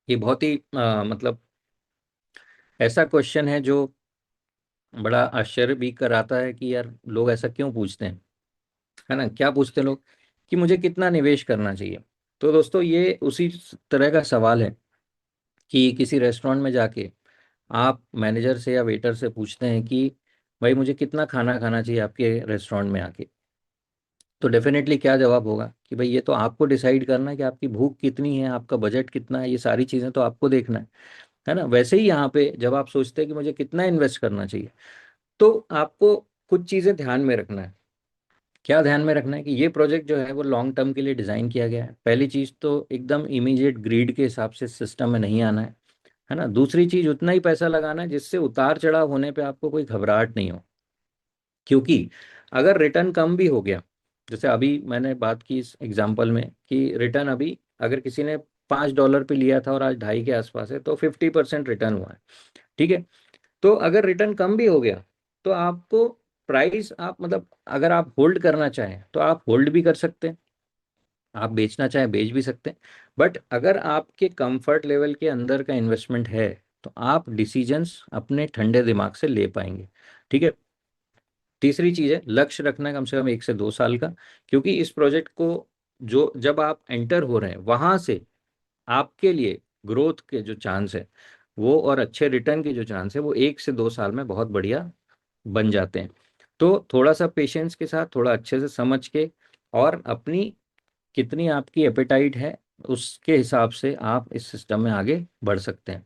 ये बहुत ही मतलब ऐसा क्वेश्चन है जो बड़ा आश्चर्य भी कराता है कि यार लोग ऐसा क्यों पूछते हैं, है ना। क्या पूछते हैं लोग कि मुझे कितना निवेश करना चाहिए। तो दोस्तों ये उसी तरह का सवाल है कि किसी रेस्टोरेंट में जाके आप मैनेजर से या वेटर से पूछते हैं कि भाई मुझे कितना खाना खाना चाहिए आपके रेस्टोरेंट में आके, तो डेफिनेटली क्या जवाब होगा कि भाई ये तो आपको डिसाइड करना है कि आपकी भूख कितनी है, आपका बजट कितना है, ये सारी चीज़ें तो आपको देखना है ना। वैसे ही यहाँ पे जब आप सोचते हैं कि मुझे कितना इन्वेस्ट करना चाहिए, तो आपको कुछ चीज़ें ध्यान में रखना है। क्या ध्यान में रखना है कि ये प्रोजेक्ट जो है वो लॉन्ग टर्म के लिए डिज़ाइन किया गया है। पहली चीज़ तो एकदम इमीडिएट ग्रीड के हिसाब से सिस्टम में नहीं आना है ना। दूसरी चीज़ उतना ही पैसा लगाना है जिससे उतार चढ़ाव होने पे आपको कोई घबराहट नहीं हो, क्योंकि अगर रिटर्न कम भी हो गया, जैसे अभी मैंने बात की इस एग्जांपल में कि रिटर्न अभी अगर किसी ने $5 पे लिया था और आज 2.5 के आसपास है तो 50% रिटर्न हुआ है। ठीक है, तो अगर रिटर्न कम भी हो गया तो आपको प्राइस आप मतलब अगर आप होल्ड करना चाहें तो आप होल्ड भी कर सकते हैं, आप बेचना चाहें बेच भी सकते हैं, बट अगर आपके कंफर्ट लेवल के अंदर का इन्वेस्टमेंट है तो आप डिसीजंस अपने ठंडे दिमाग से ले पाएंगे। ठीक है। तीसरी चीज है लक्ष्य रखना कम से कम 1 से 2 साल का, क्योंकि इस प्रोजेक्ट को जो जब आप एंटर हो रहे हैं वहां से आपके लिए ग्रोथ के जो चांस है वो और अच्छे रिटर्न के जो चांस है वो 1 से 2 साल में बहुत बढ़िया बन जाते हैं। तो थोड़ा सा पेशेंस के साथ, थोड़ा अच्छे से समझ के, और अपनी कितनी आपकी एपेटाइट है उसके हिसाब से आप इस सिस्टम में आगे बढ़ सकते हैं।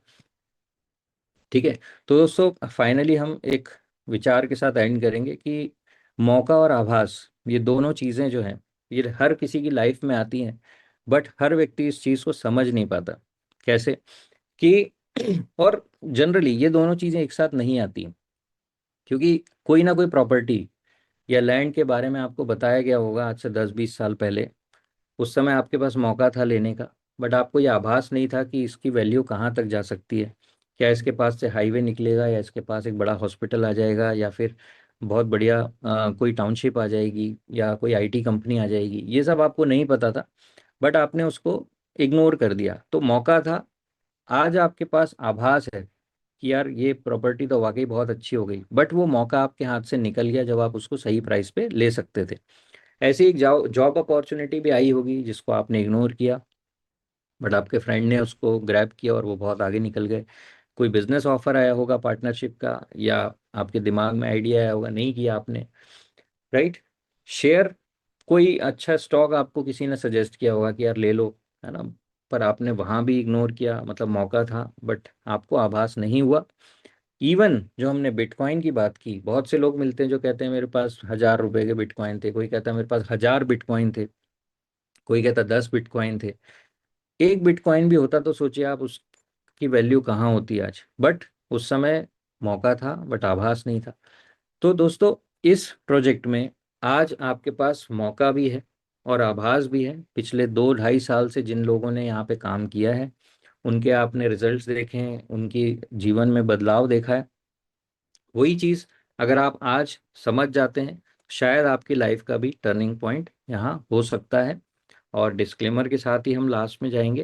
ठीक है। तो दोस्तों फाइनली हम एक विचार के साथ एंड करेंगे कि मौका और आभास, ये दोनों चीज़ें जो हैं ये हर किसी की लाइफ में आती हैं, बट हर व्यक्ति इस चीज़ को समझ नहीं पाता। कैसे कि और जनरली ये दोनों चीज़ें एक साथ नहीं आती, क्योंकि कोई ना कोई प्रॉपर्टी या लैंड के बारे में आपको बताया गया होगा आज से 10-20 साल पहले। उस समय आपके पास मौका था लेने का, बट आपको ये आभास नहीं था कि इसकी वैल्यू कहाँ तक जा सकती है। क्या इसके पास से हाईवे निकलेगा, या इसके पास एक बड़ा हॉस्पिटल आ जाएगा, या फिर बहुत बढ़िया कोई टाउनशिप आ जाएगी, या कोई आईटी कंपनी आ जाएगी, ये सब आपको नहीं पता था, बट आपने उसको इग्नोर कर दिया। तो मौका था, आज आपके पास आभास है कि यार ये प्रॉपर्टी तो वाकई बहुत अच्छी हो गई, बट वो मौका आपके हाथ से निकल गया जब आप उसको सही प्राइस पे ले सकते थे। ऐसी एक जॉब अपॉर्चुनिटी भी आई होगी जिसको आपने इग्नोर किया, बट आपके फ्रेंड ने उसको ग्रैब किया और वो बहुत आगे निकल गए। कोई बिजनेस ऑफर आया होगा पार्टनरशिप का, या आपके दिमाग में आइडिया आया होगा, नहीं किया आपने। राइट। शेयर, कोई अच्छा स्टॉक आपको किसी ने सजेस्ट किया होगा कि यार ले लो, है ना, पर आपने वहां भी इग्नोर किया, मतलब मौका था बट आपको आभास नहीं हुआ। इवन जो हमने बिटकॉइन की बात की, बहुत से लोग मिलते हैं जो कहते हैं मेरे पास 1,000 रुपए के बिटकॉइन थे, कोई कहता है मेरे पास 1,000 बिटकॉइन थे, कोई कहता 10 बिटकॉइन थे। एक बिटकॉइन भी होता तो सोचिए आप उसकी वैल्यू कहाँ होती आज, बट उस समय मौका था बट आभास नहीं था। तो दोस्तों इस प्रोजेक्ट में आज आपके पास मौका भी है और आभास भी है। पिछले 2-2.5 साल से जिन लोगों ने यहाँ पे काम किया है उनके आपने रिजल्ट्स देखे हैं, उनकी जीवन में बदलाव देखा है। वही चीज़ अगर आप आज समझ जाते हैं, शायद आपकी लाइफ का भी टर्निंग पॉइंट यहाँ हो सकता है। और डिस्क्लेमर के साथ ही हम लास्ट में जाएंगे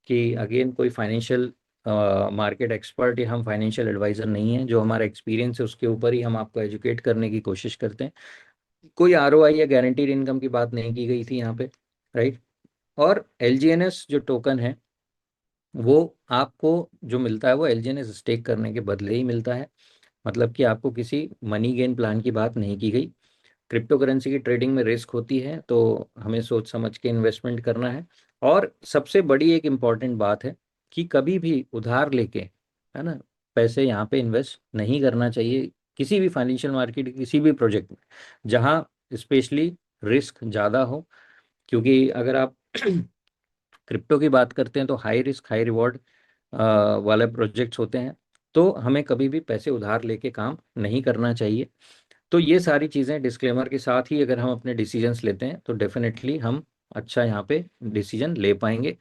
कि अगेन कोई फाइनेंशियल मार्केट एक्सपर्ट या हम फाइनेंशियल एडवाइजर नहीं है। जो हमारा एक्सपीरियंस है उसके ऊपर ही हम आपको एजुकेट करने की कोशिश करते हैं। कोई आरओआई या गारंटीड इनकम की बात नहीं की गई थी यहाँ पे। राइट। और एलजीएनएस जो टोकन है वो आपको जो मिलता है वो एलजीएनएस स्टेक करने के बदले ही मिलता है। मतलब कि आपको किसी मनी गेन प्लान की बात नहीं की गई। क्रिप्टो करेंसी की ट्रेडिंग में रिस्क होती है, तो हमें सोच समझ के इन्वेस्टमेंट करना है। और सबसे बड़ी एक इम्पॉर्टेंट बात है कि कभी भी उधार लेके, है ना, पैसे यहाँ पे इन्वेस्ट नहीं करना चाहिए किसी भी फाइनेंशियल मार्केट के किसी भी प्रोजेक्ट में जहाँ स्पेशली रिस्क ज़्यादा हो। क्योंकि अगर आप क्रिप्टो की बात करते हैं तो हाई रिस्क हाई रिवॉर्ड वाले प्रोजेक्ट्स होते हैं, तो हमें कभी भी पैसे उधार लेके काम नहीं करना चाहिए। तो ये सारी चीज़ें डिस्क्लेमर के साथ ही अगर हम अपने डिसीजंस लेते हैं तो डेफिनेटली हम अच्छा यहाँ पे डिसीजन ले पाएंगे।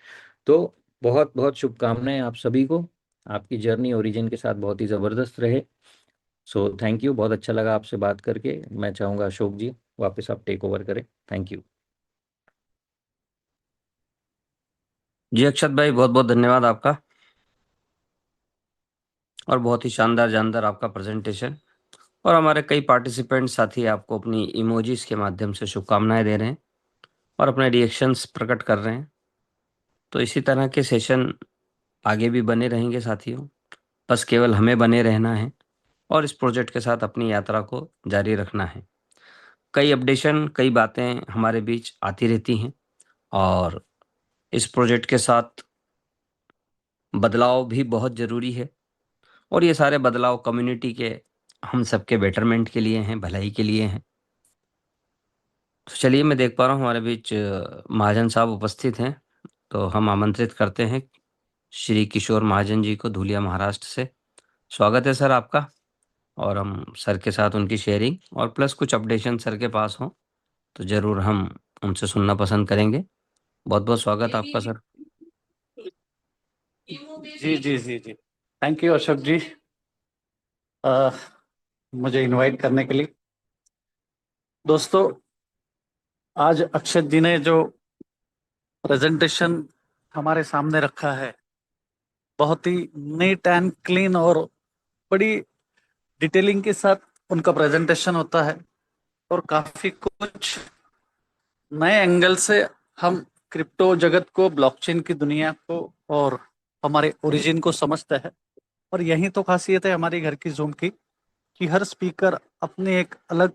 तो बहुत बहुत शुभकामनाएं आप सभी को। आपकी जर्नी ओरिजिन के साथ बहुत ही ज़बरदस्त रहे। सो थैंक यू, बहुत अच्छा लगा आपसे बात करके। मैं चाहूँगा अशोक जी वापस आप टेक ओवर करें। Thank you. जी अक्षत भाई, बहुत बहुत धन्यवाद आपका। और बहुत ही शानदार जानदार आपका प्रेजेंटेशन। और हमारे कई पार्टिसिपेंट साथी आपको अपनी इमोजीज के माध्यम से शुभकामनाएं दे रहे हैं और अपने रिएक्शंस प्रकट कर रहे हैं। तो इसी तरह के सेशन आगे भी बने रहेंगे साथियों। बस केवल हमें बने रहना है और इस प्रोजेक्ट के साथ अपनी यात्रा को जारी रखना है। कई अपडेशन, कई बातें हमारे बीच आती रहती हैं और इस प्रोजेक्ट के साथ बदलाव भी बहुत ज़रूरी है। और ये सारे बदलाव कम्युनिटी के, हम सबके बेटरमेंट के लिए हैं, भलाई के लिए हैं। तो चलिए, मैं देख पा रहा हूँ हमारे बीच महाजन साहब उपस्थित हैं। तो हम आमंत्रित करते हैं श्री किशोर महाजन जी को, धुलिया महाराष्ट्र से। स्वागत है सर आपका। और हम सर के साथ उनकी शेयरिंग और प्लस कुछ अपडेशन सर के पास हों तो ज़रूर हम उनसे सुनना पसंद करेंगे। बहुत बहुत स्वागत आपका सर। जी जी जी जी। थैंक यू अशोक जी, अ, मुझे इनवाइट करने के लिए। दोस्तों आज अक्षत जी ने जो प्रेजेंटेशन हमारे सामने रखा है, बहुत ही नीट एंड क्लीन और बड़ी डिटेलिंग के साथ उनका प्रेजेंटेशन होता है और काफी कुछ नए एंगल से हम क्रिप्टो जगत को, ब्लॉकचेन की दुनिया को और हमारे ओरिजिन को समझते हैं। और यही तो खासियत है हमारी घर की जूम की, कि हर स्पीकर अपनी एक अलग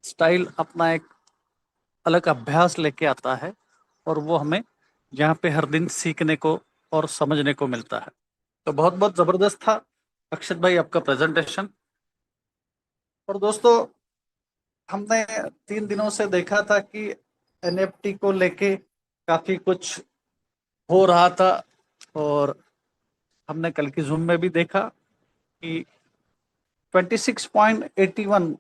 स्टाइल, अपना एक अलग अभ्यास लेके आता है और वो हमें यहाँ पे हर दिन सीखने को और समझने को मिलता है। तो बहुत बहुत जबरदस्त था अक्षत भाई आपका प्रेजेंटेशन। और दोस्तों, हमने 3 दिनों से देखा था कि एनएफटी को लेके काफी कुछ हो रहा था और हमने कल की जूम में भी देखा कि 26.81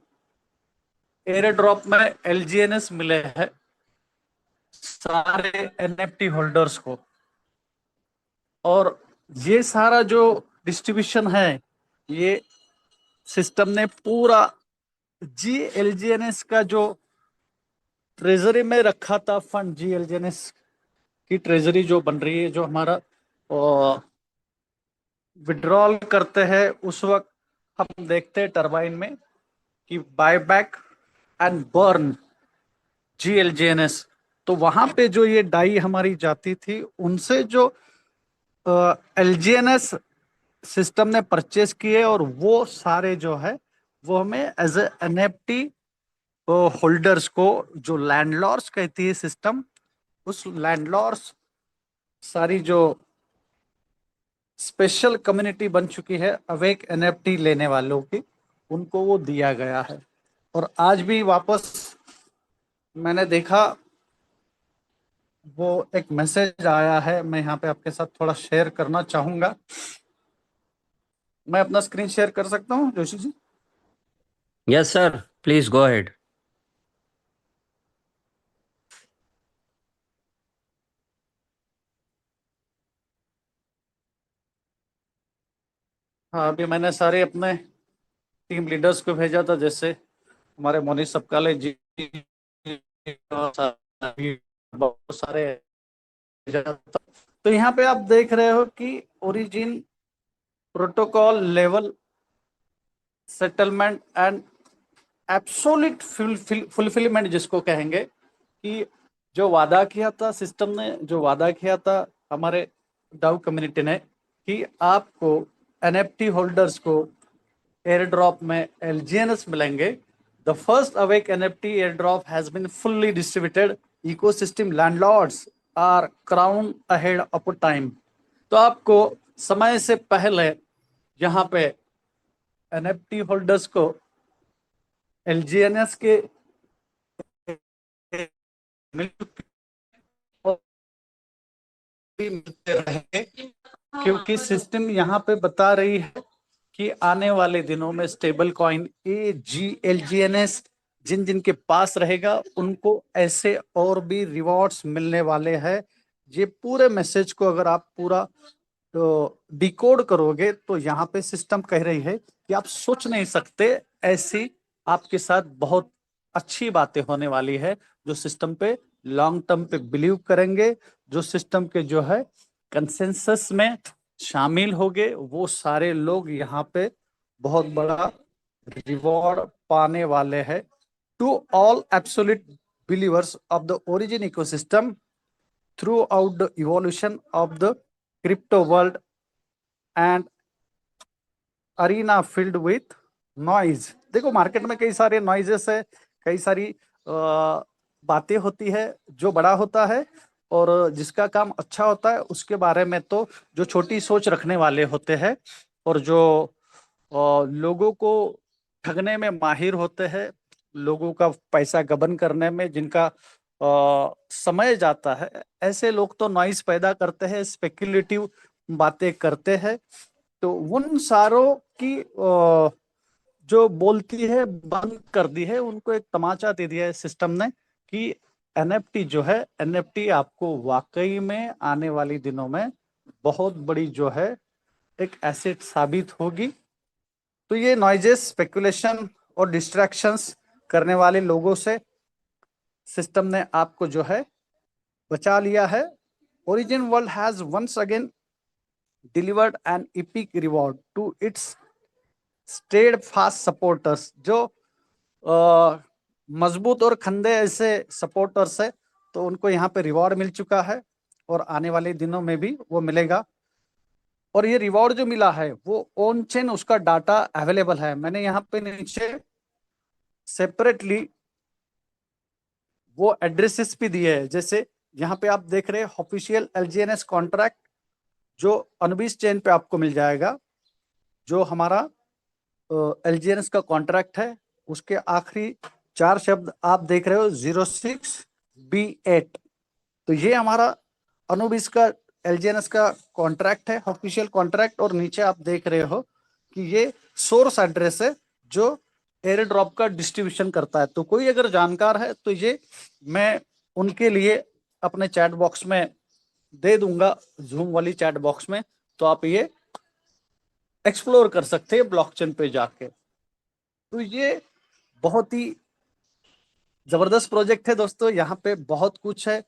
एयर ड्रॉप में एलजीएनएस मिले हैं सारे एनएफटी होल्डर्स को। और ये सारा जो डिस्ट्रीब्यूशन है, ये सिस्टम ने पूरा जीएलजीएनएस का जो ट्रेजरी में रखा था फंड, जीएलजीएनएस की ट्रेजरी जो बन रही है, जो हमारा विड्रॉल करते हैं उस वक्त हम देखते हैं टरबाइन में कि बायबैक एंड बर्न जीएलजीएनएस, तो वहां पे जो ये डाई हमारी जाती थी उनसे जो एलजीएनएस सिस्टम ने परचेस किए और वो सारे जो है वो हमें एज ए एनएफटी होल्डर्स को, जो लैंडलॉर्ड्स कहती है सिस्टम, उस लैंडलॉर्ड्स सारी जो स्पेशल कम्युनिटी बन चुकी है अवेक एनएफटी लेने वालों की, उनको वो दिया गया है। और आज भी वापस मैंने देखा वो एक मैसेज आया है, मैं यहाँ पे आपके साथ थोड़ा शेयर करना चाहूंगा। मैं अपना स्क्रीन शेयर कर सकता हूँ Joshi ji? Yes sir, please go ahead. हाँ, अभी मैंने सारे अपने टीम लीडर्स को भेजा था, जैसे हमारे मोनी सबकाले जी और बहुत सारे भेजा था। तो यहाँ पे आप देख रहे हो कि origin protocol level settlement and absolute fulfilment जिसको कहेंगे, कि जो वादा किया था सिस्टम ने, जो वादा किया था हमारे डाउ कम्युनिटी ने, कि आपको एनएफटी होल्डर्स को एयर ड्रॉप में एलजीएनएस मिलेंगे। The first awake NFT air drop has been fully distributed, ecosystem landlords are crown ahead of time. तो आपको समय से पहले यहाँ पे एनएफटी होल्डर्स को एलजीएनएस के मिलते रहे, क्योंकि सिस्टम यहाँ पे बता रही है कि आने वाले दिनों में स्टेबल कॉइन AGLGNS जिन जिन के पास रहेगा उनको ऐसे और भी रिवॉर्ड्स मिलने वाले हैं। ये पूरे मैसेज को अगर आप पूरा तो डिकोड करोगे तो यहाँ पे सिस्टम कह रही है कि आप सोच नहीं सकते, ऐसी आपके साथ बहुत अच्छी बातें होने वाली है। जो सिस्टम पे लॉन्ग टर्म पे बिलीव करेंगे, जो सिस्टम के जो है कंसेंसस में शामिल होंगे, वो सारे लोग यहाँ पे बहुत बड़ा रिवॉर्ड पाने वाले हैं। To all absolute believers of the origin ecosystem throughout the evolution of the crypto world and arena field with noise. देखो, मार्केट में कई सारे नॉइजेस है, कई सारी बातें होती है। जो बड़ा होता है और जिसका काम अच्छा होता है उसके बारे में तो जो छोटी सोच रखने वाले होते हैं और जो लोगों को ठगने में माहिर होते हैं, लोगों का पैसा गबन करने में जिनका समय जाता है, ऐसे लोग तो नॉइज पैदा करते हैं, स्पेक्युलेटिव बातें करते हैं। तो उन सारों की जो बोलती है बंद कर दी है, उनको एक तमाचा दे दिया है सिस्टम ने कि एनएफटी जो है, एनएफटी आपको वाकई में आने वाली दिनों में बहुत बड़ी जो है एक एसेट साबित होगी। तो ये नॉइजेस, स्पेकुलेशन और डिस्ट्रैक्शंस करने वाले लोगों से सिस्टम ने आपको जो है बचा लिया है। Origin world has once again delivered an epic reward to its steadfast supporters. जो मजबूत और खंदे ऐसे सपोर्टर्स है, तो उनको यहाँ पे रिवॉर्ड मिल चुका है और आने वाले दिनों में भी वो मिलेगा। और ये रिवॉर्ड जो मिला है वो ऑन चेन उसका डाटा अवेलेबल है। मैंने यहाँ पे नीचे सेपरेटली वो एड्रेसेस भी दिए हैं। जैसे यहाँ पे आप देख रहे हैं ऑफिशियल LGNS कॉन्ट्रैक्ट, जो अनबिस चेन पे आपको मिल जाएगा। जो हमारा LGNS का कॉन्ट्रैक्ट है, उसके आखिरी 4 शब्द आप देख रहे हो 06B8। तो ये हमारा अनुबिस का LGNS का कॉन्ट्रैक्ट है, ऑफिशियल कॉन्ट्रैक्ट। और नीचे आप देख रहे हो कि ये सोर्स एड्रेस है जो एयर ड्रॉप का डिस्ट्रीब्यूशन करता है। तो कोई अगर जानकार है तो ये मैं उनके लिए अपने चैट बॉक्स में दे दूंगा, जूम वाली चैट बॉक्स में, तो आप ये एक्सप्लोर कर सकते हैं ब्लॉकचेन पे जाके। तो ये बहुत ही जबरदस्त प्रोजेक्ट है दोस्तों। यहाँ पे बहुत कुछ है।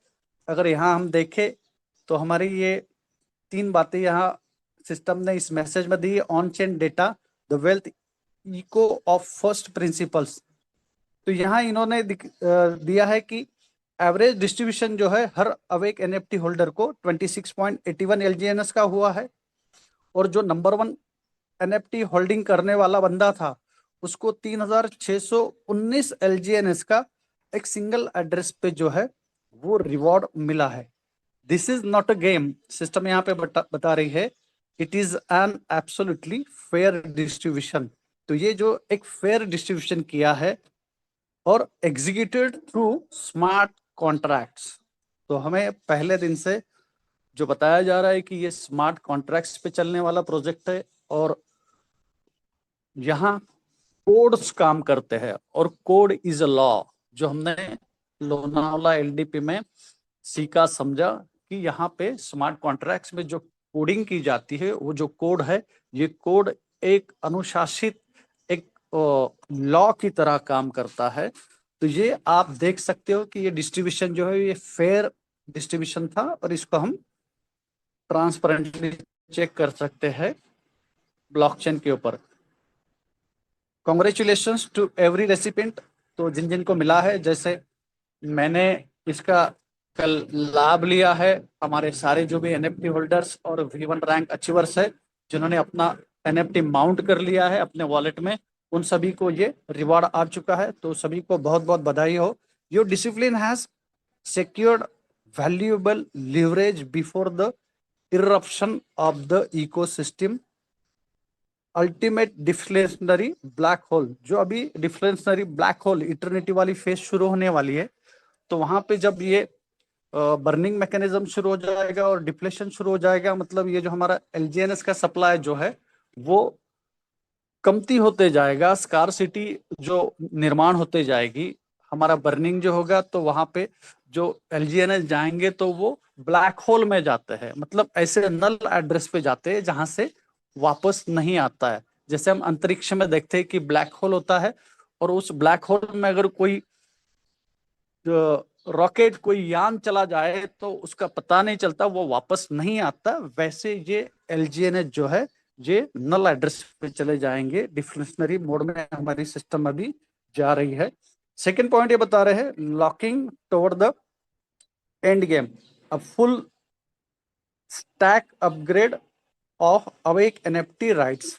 अगर यहाँ हम देखें तो हमारी ये 3 बातें यहाँ सिस्टम ने इस मैसेज में दी है। On chain data, the wealth eco of first principles. तो यहाँ इन्होंने दिया है कि एवरेज डिस्ट्रीब्यूशन जो है हर अवेक NFT होल्डर को 26.81 LGNS का हुआ है। और जो नंबर 1 NFT होल्डिंग करने वाला बंदा था उसको 3619 LGNS का एक सिंगल एड्रेस पे जो है वो रिवॉर्ड मिला है। This is not a game, system यहाँ पे बता रही है, it is an absolutely fair distribution. तो ये जो एक फेयर डिस्ट्रीब्यूशन किया है और एग्जीक्यूटेड थ्रू स्मार्ट कॉन्ट्रैक्ट्स। तो हमें पहले दिन से जो बताया जा रहा है कि ये स्मार्ट कॉन्ट्रैक्ट्स पे चलने वाला प्रोजेक्ट है और यहाँ कोड्स काम करते हैं और कोड इज अ लॉ। जो हमने लोनावाला LDP में सीखा समझा कि यहाँ पे स्मार्ट कॉन्ट्रैक्ट्स में जो कोडिंग की जाती है, वो जो कोड है, ये कोड एक अनुशासित एक लॉ की तरह काम करता है। तो ये आप देख सकते हो कि ये डिस्ट्रीब्यूशन जो है ये फेयर डिस्ट्रीब्यूशन था और इसको हम ट्रांसपेरेंटली चेक कर सकते हैं ब्लॉकचेन के ऊपर। Congratulations to every recipient. तो जिन जिन को मिला है, जैसे मैंने इसका कल लाभ लिया है, हमारे सारे जो भी NFT होल्डर्स और V1 रैंक अचीवर्स है जिन्होंने अपना NFT माउंट कर लिया है अपने वॉलेट में, उन सभी को ये रिवॉर्ड आ चुका है। तो सभी को बहुत बहुत बधाई हो। Your discipline has secured valuable leverage before the eruption of the ecosystem ultimate deflationary black hole. जो अभी डिफ्लेशनरी ब्लैक होल इटर्निटी वाली फेज शुरू होने वाली है, तो वहां पे जब ये बर्निंग मैकेनिज्म शुरू हो जाएगा और डिफ्लेशन शुरू हो जाएगा, मतलब ये जो हमारा LGNS का सप्लाई जो है वो कमती होते जाएगा, स्कार्सिटी जो निर्माण होते जाएगी, हमारा बर्निंग जो होगा, तो वहां पे जो LGNS जाएंगे तो वो ब्लैक होल में जाते हैं, मतलब ऐसे नल एड्रेस पे जाते हैं जहां से वापस नहीं आता है। जैसे हम अंतरिक्ष में देखते हैं कि ब्लैक होल होता है और उस ब्लैक होल में अगर कोई रॉकेट, कोई यान चला जाए तो उसका पता नहीं चलता, वो वापस नहीं आता। वैसे ये LGNS जो है ये नल एड्रेस पे चले जाएंगे। डिफ्लेशनरी मोड में हमारी सिस्टम अभी जा रही है। सेकेंड पॉइंट ये बता रहे हैं, locking toward the end game, a full stack upgrade of awake NFT rights.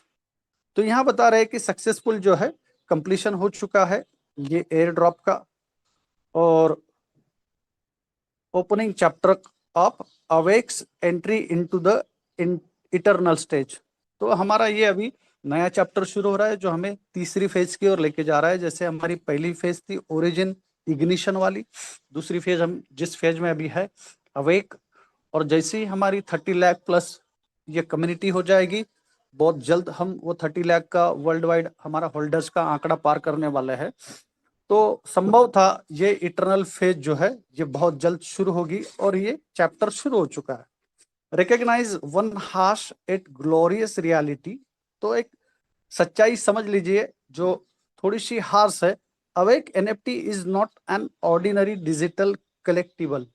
तो यहां बता रहे हैं कि सक्सेसफुल जो है कंप्लीशन हो चुका है ये एयर ड्रॉप का, और opening chapter of awakes entry into the eternal stage. तो हमारा ये अभी नया चैप्टर शुरू हो रहा है जो हमें तीसरी फेज की ओर लेके जा रहा है। जैसे हमारी पहली फेज थी ओरिजिन इग्निशन वाली, दूसरी फेज हम जिस फेज में अभी है अवेक, और जैसे ही हमारी 30 लाख प्लस ये कम्युनिटी हो जाएगी, बहुत जल्द हम वो 30 लाख का वर्ल्ड वाइड हमारा होल्डर्स का आंकड़ा पार करने वाला है। तो संभव था ये इटर्नल फेज जो है ये बहुत जल्द शुरू होगी और ये चैप्टर शुरू हो चुका है। रिकॉग्नाइज वन हाश एट ग्लोरियस रियलिटी। तो एक सच्चाई समझ लीजिए जो थोड़ी सी हार्श है। Awake NFT is not an ordinary digital collectible.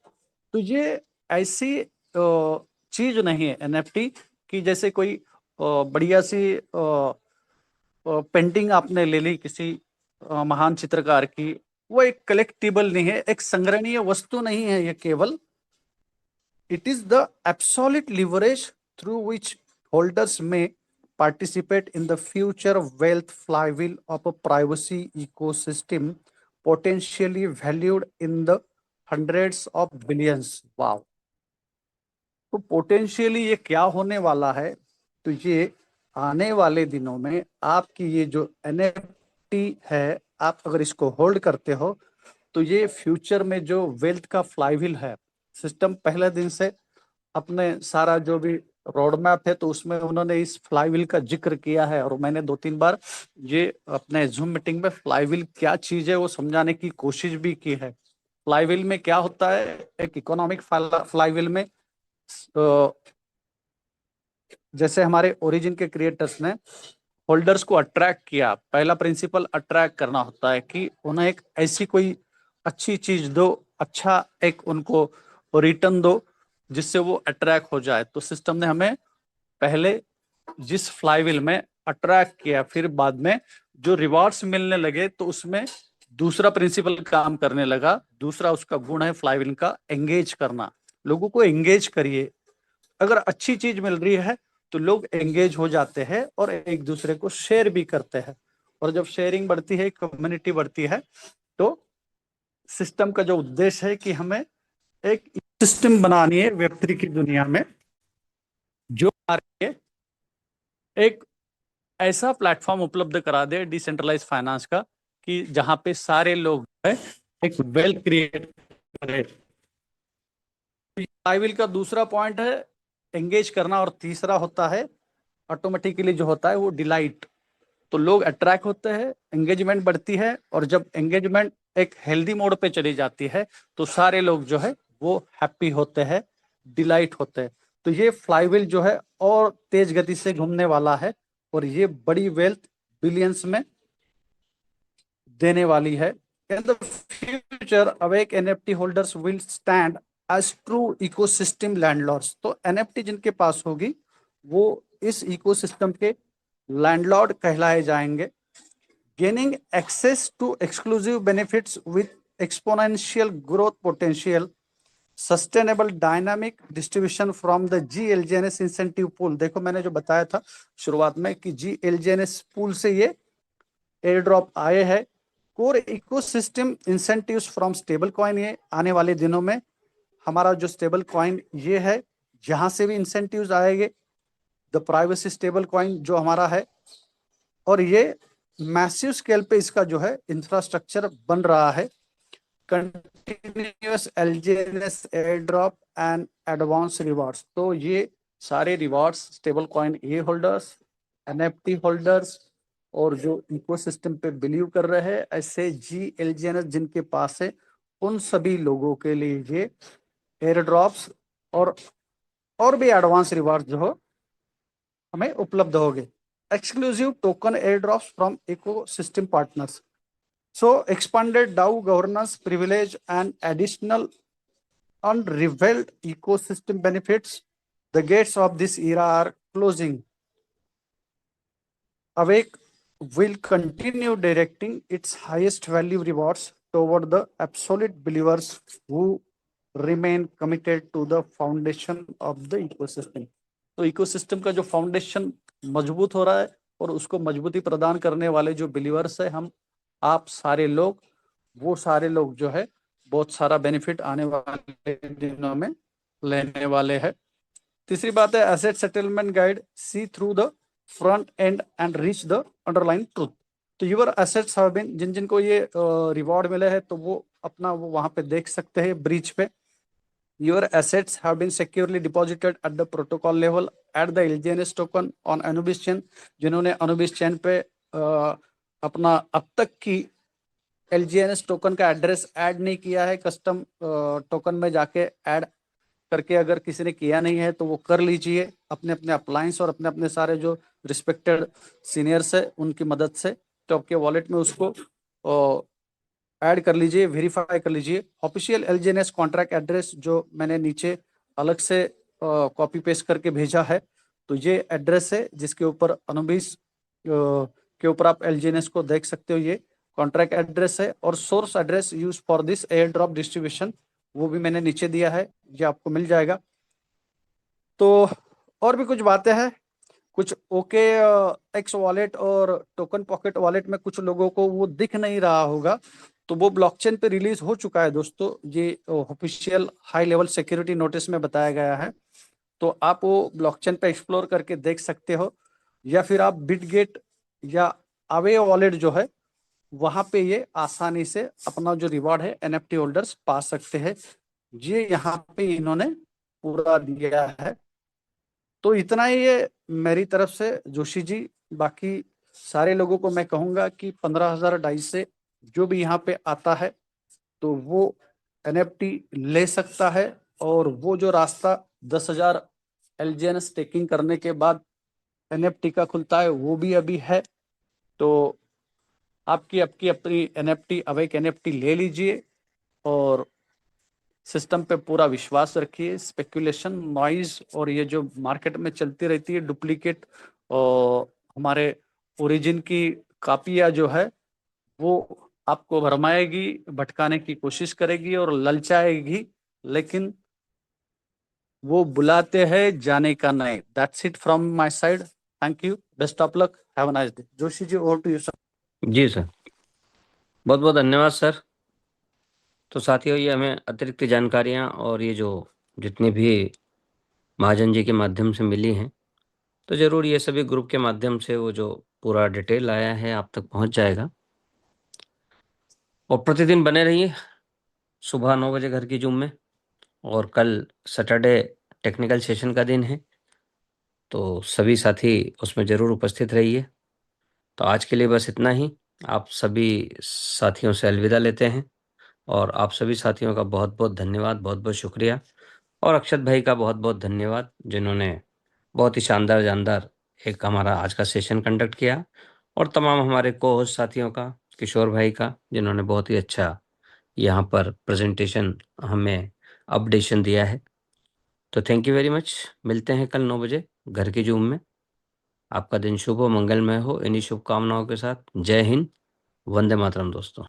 तो ये ऐसी चीज नहीं है एनएफटी कि जैसे कोई बढ़िया सी पेंटिंग आपने ले ली किसी महान चित्रकार की, वो एक कलेक्टिबल नहीं है, एक संग्रहणीय वस्तु नहीं है ये केवल। It is the absolute leverage through which holders may participate in the future wealth flywheel of a privacy ecosystem potentially valued in the hundreds of billions. Wow. तो पोटेंशियली ये क्या होने वाला है? तो ये आने वाले दिनों में आपकी ये जो एनएफटी है, आप अगर इसको होल्ड करते हो तो ये फ्यूचर में जो वेल्थ का फ्लाईव्हील है, सिस्टम पहले दिन से अपने सारा जो भी रोड मैप है तो उसमें उन्होंने इस फ्लाईव्हील का जिक्र किया है, और मैंने 2-3 बार ये अपने जूम मीटिंग में फ्लाईव्हील क्या चीज है वो समझाने की कोशिश भी की है। फ्लाईव्हील में क्या होता है? एक इकोनॉमिक फ्लाईव्हील में जैसे हमारे ओरिजिन के क्रिएटर्स ने होल्डर्स को अट्रैक्ट किया, पहला प्रिंसिपल अट्रैक्ट करना होता है कि उन्हें एक ऐसी कोई अच्छी चीज दो, अच्छा एक उनको रिटर्न दो जिससे वो अट्रैक्ट हो जाए। तो सिस्टम ने हमें पहले जिस फ्लाईव्हील में अट्रैक्ट किया, फिर बाद में जो रिवार्ड्स मिलने लगे तो उसमें दूसरा प्रिंसिपल काम करने लगा। दूसरा उसका गुण है फ्लाईव्हील का एंगेज करना। लोगों को एंगेज करिए, अगर अच्छी चीज मिल रही है तो लोग एंगेज हो जाते हैं और एक दूसरे को शेयर भी करते हैं, और जब शेयरिंग बढ़ती है, कम्युनिटी बढ़ती है, तो सिस्टम का जो उद्देश्य है कि हमें एक सिस्टम बनानी है वेब3 की दुनिया में, जो हमारे लिए एक ऐसा प्लेटफॉर्म उपलब्ध करा दे डिसेंट्रलाइज फाइनेंस का कि जहां पे सारे लोग एक वेल्थ क्रिएट करें। फ्लाईव्हील का दूसरा पॉइंट है एंगेज करना, और तीसरा होता है ऑटोमेटिकली जो होता है वो डिलाइट। तो लोग अट्रैक्ट होते हैं, एंगेजमेंट बढ़ती है, और जब एंगेजमेंट एक हेल्दी मोड पे चली जाती है तो सारे लोग जो है वो हैप्पी होते हैं, डिलाइट होते हैं। तो ये फ्लाईव्हील जो है और तेज गति से घूमने वाला है, और ये बड़ी वेल्थ बिलियंस में देने वाली है। In the future awake NFT holders will stand as true ecosystem landlords. तो एनएफटी जिनके पास होगी वो इस इकोसिस्टम के लैंडलॉर्ड कहलाए जाएंगे, gaining access to exclusive benefits with exponential growth potential, sustainable dynamic distribution from the GLGNS incentive pool. देखो मैंने जो बताया था शुरुआत में कि GLGNS पूल से ये एयर ड्रॉप आए हैं। Core ecosystem incentives from stable coin, ये आने वाले दिनों में हमारा जो स्टेबल कॉइन ये है, जहां से भी इंसेंटिव्स आएंगे। द प्राइवेसी स्टेबल कॉइन जो हमारा है, और ये मैसिव स्केल पे इसका जो है इंफ्रास्ट्रक्चर बन रहा है। Continuous LGNS air drop and advance rewards, तो ये सारे रिवार्ड्स स्टेबल कॉइन ये होल्डर्स, NFT होल्डर्स और जो इकोसिस्टम पे बिलीव कर रहे हैं ऐसे GLGNS जिनके पास है, उन सभी लोगों के लिए ये एयर ड्रॉप्स और भी एडवांस रिवार्ड जो हो हमें उपलब्ध होंगे। Exclusive token air drops from ecosystem partners, so expanded DAO governance privilege and additional unrevealed ecosystem benefits. The gates of this era are closing. Awake will continue directing its highest value rewards toward the absolute believers who remain committed to the foundation of the ecosystem. तो ecosystem का जो foundation मजबूत हो रहा है और उसको मजबूती प्रदान करने वाले जो बिलीवर्स है, हम आप सारे लोग, वो सारे लोग जो है बहुत सारा बेनिफिट आने वाले दिनों में लेने वाले हैं। तीसरी बात है asset settlement guide, see through the front end end reach the underline truth. तो यूर एसेट्स हैव बीन, जिन जिनको ये रिवॉर्ड मिले हैं तो वो अपना वो वहां पे देख सकते हैं ब्रीच पे। Your assets have been securely deposited at the protocol level at the LGNS token on Anubis chain। जिन्होंने Anubis chain पे अपना अब तक की LGNS टोकन का एड्रेस ऐड नहीं किया है, कस्टम टोकन में जाके ऐड करके अगर किसी ने किया नहीं है तो वो कर लीजिए अपने अपने अप्लायंस और अपने अपने सारे जो रिस्पेक्टेड सीनियर्स है उनकी मदद से। तो आपके वॉलेट में उसको ऐड कर लीजिए, वेरीफाई कर लीजिए। ऑफिशियल एलजीएनएस कॉन्ट्रैक्ट एड्रेस जो मैंने नीचे अलग से कॉपी पेस्ट करके भेजा है, तो ये एड्रेस है जिसके ऊपर अनुबीस के ऊपर आप एलजीएनएस को देख सकते हो। ये कॉन्ट्रैक्ट एड्रेस है और source address use for this air drop distribution वो भी मैंने नीचे दिया है, ये आपको मिल जाएगा। तो और भी कुछ बातें हैं, कुछ ओके एक्स वॉलेट और टोकन पॉकेट वॉलेट में कुछ लोगों को वो दिख नहीं रहा होगा, तो वो ब्लॉकचेन पे रिलीज हो चुका है दोस्तों। ये official high level security notice में बताया गया है, तो आप वो ब्लॉकचेन पे एक्सप्लोर करके देख सकते हो, या फिर आप बिटगेट या अवे वॉलेट जो है वहां पे ये आसानी से अपना जो रिवॉर्ड है एनएफटी होल्डर्स पा सकते हैं। ये यहाँ पे इन्होंने पूरा दिया है। तो इतना ही है मेरी तरफ से जोशी जी। बाकी सारे लोगों को मैं कहूंगा कि 15,000 डाइस से जो भी यहाँ पे आता है तो वो एनएफटी ले सकता है, और वो जो रास्ता 10,000 एलजीएन स्टेकिंग करने के बाद एनएफटी का खुलता है वो भी अभी है। तो आपकी अपनी एनएफटी अवेक एनएफटी ले लीजिए और सिस्टम पे पूरा विश्वास रखिए। स्पेकुलेशन नॉइज और ये जो मार्केट में चलती रहती है डुप्लीकेट और हमारे ओरिजिन की कापियां जो है वो आपको भरमाएगी, भटकाने की कोशिश करेगी और ललचाएगी, लेकिन वो बुलाते हैं जाने का नहीं। That's it from my side. Thank you, best of luck, have a nice day. Joshi ji, over to you sir. जी सर, बहुत बहुत धन्यवाद सर। तो साथियों, ये हमें अतिरिक्त जानकारियाँ और ये जो जितनी भी महाजन जी के माध्यम से मिली हैं, तो ज़रूर ये सभी ग्रुप के माध्यम से वो जो पूरा डिटेल आया है आप तक पहुंच जाएगा। और प्रतिदिन बने रहिए सुबह 9 बजे घर की जूम में। और कल सैटरडे टेक्निकल सेशन का दिन है, तो सभी साथी उसमें ज़रूर उपस्थित रहिए। तो आज के लिए बस इतना ही। आप सभी साथियों से अलविदा लेते हैं, और आप सभी साथियों का बहुत बहुत धन्यवाद, बहुत बहुत शुक्रिया। और अक्षत भाई का बहुत बहुत धन्यवाद, जिन्होंने बहुत ही शानदार जानदार एक हमारा आज का सेशन कंडक्ट किया। और तमाम हमारे को होस्ट साथियों का, किशोर भाई का, जिन्होंने बहुत ही अच्छा यहाँ पर प्रेजेंटेशन हमें अपडेशन दिया है। तो थैंक यू वेरी मच। मिलते हैं कल 9 बजे घर की जूम में। आपका दिन शुभ हो, मंगलमय हो। इन्हीं शुभकामनाओं के साथ जय हिंद, वंदे मातरम दोस्तों।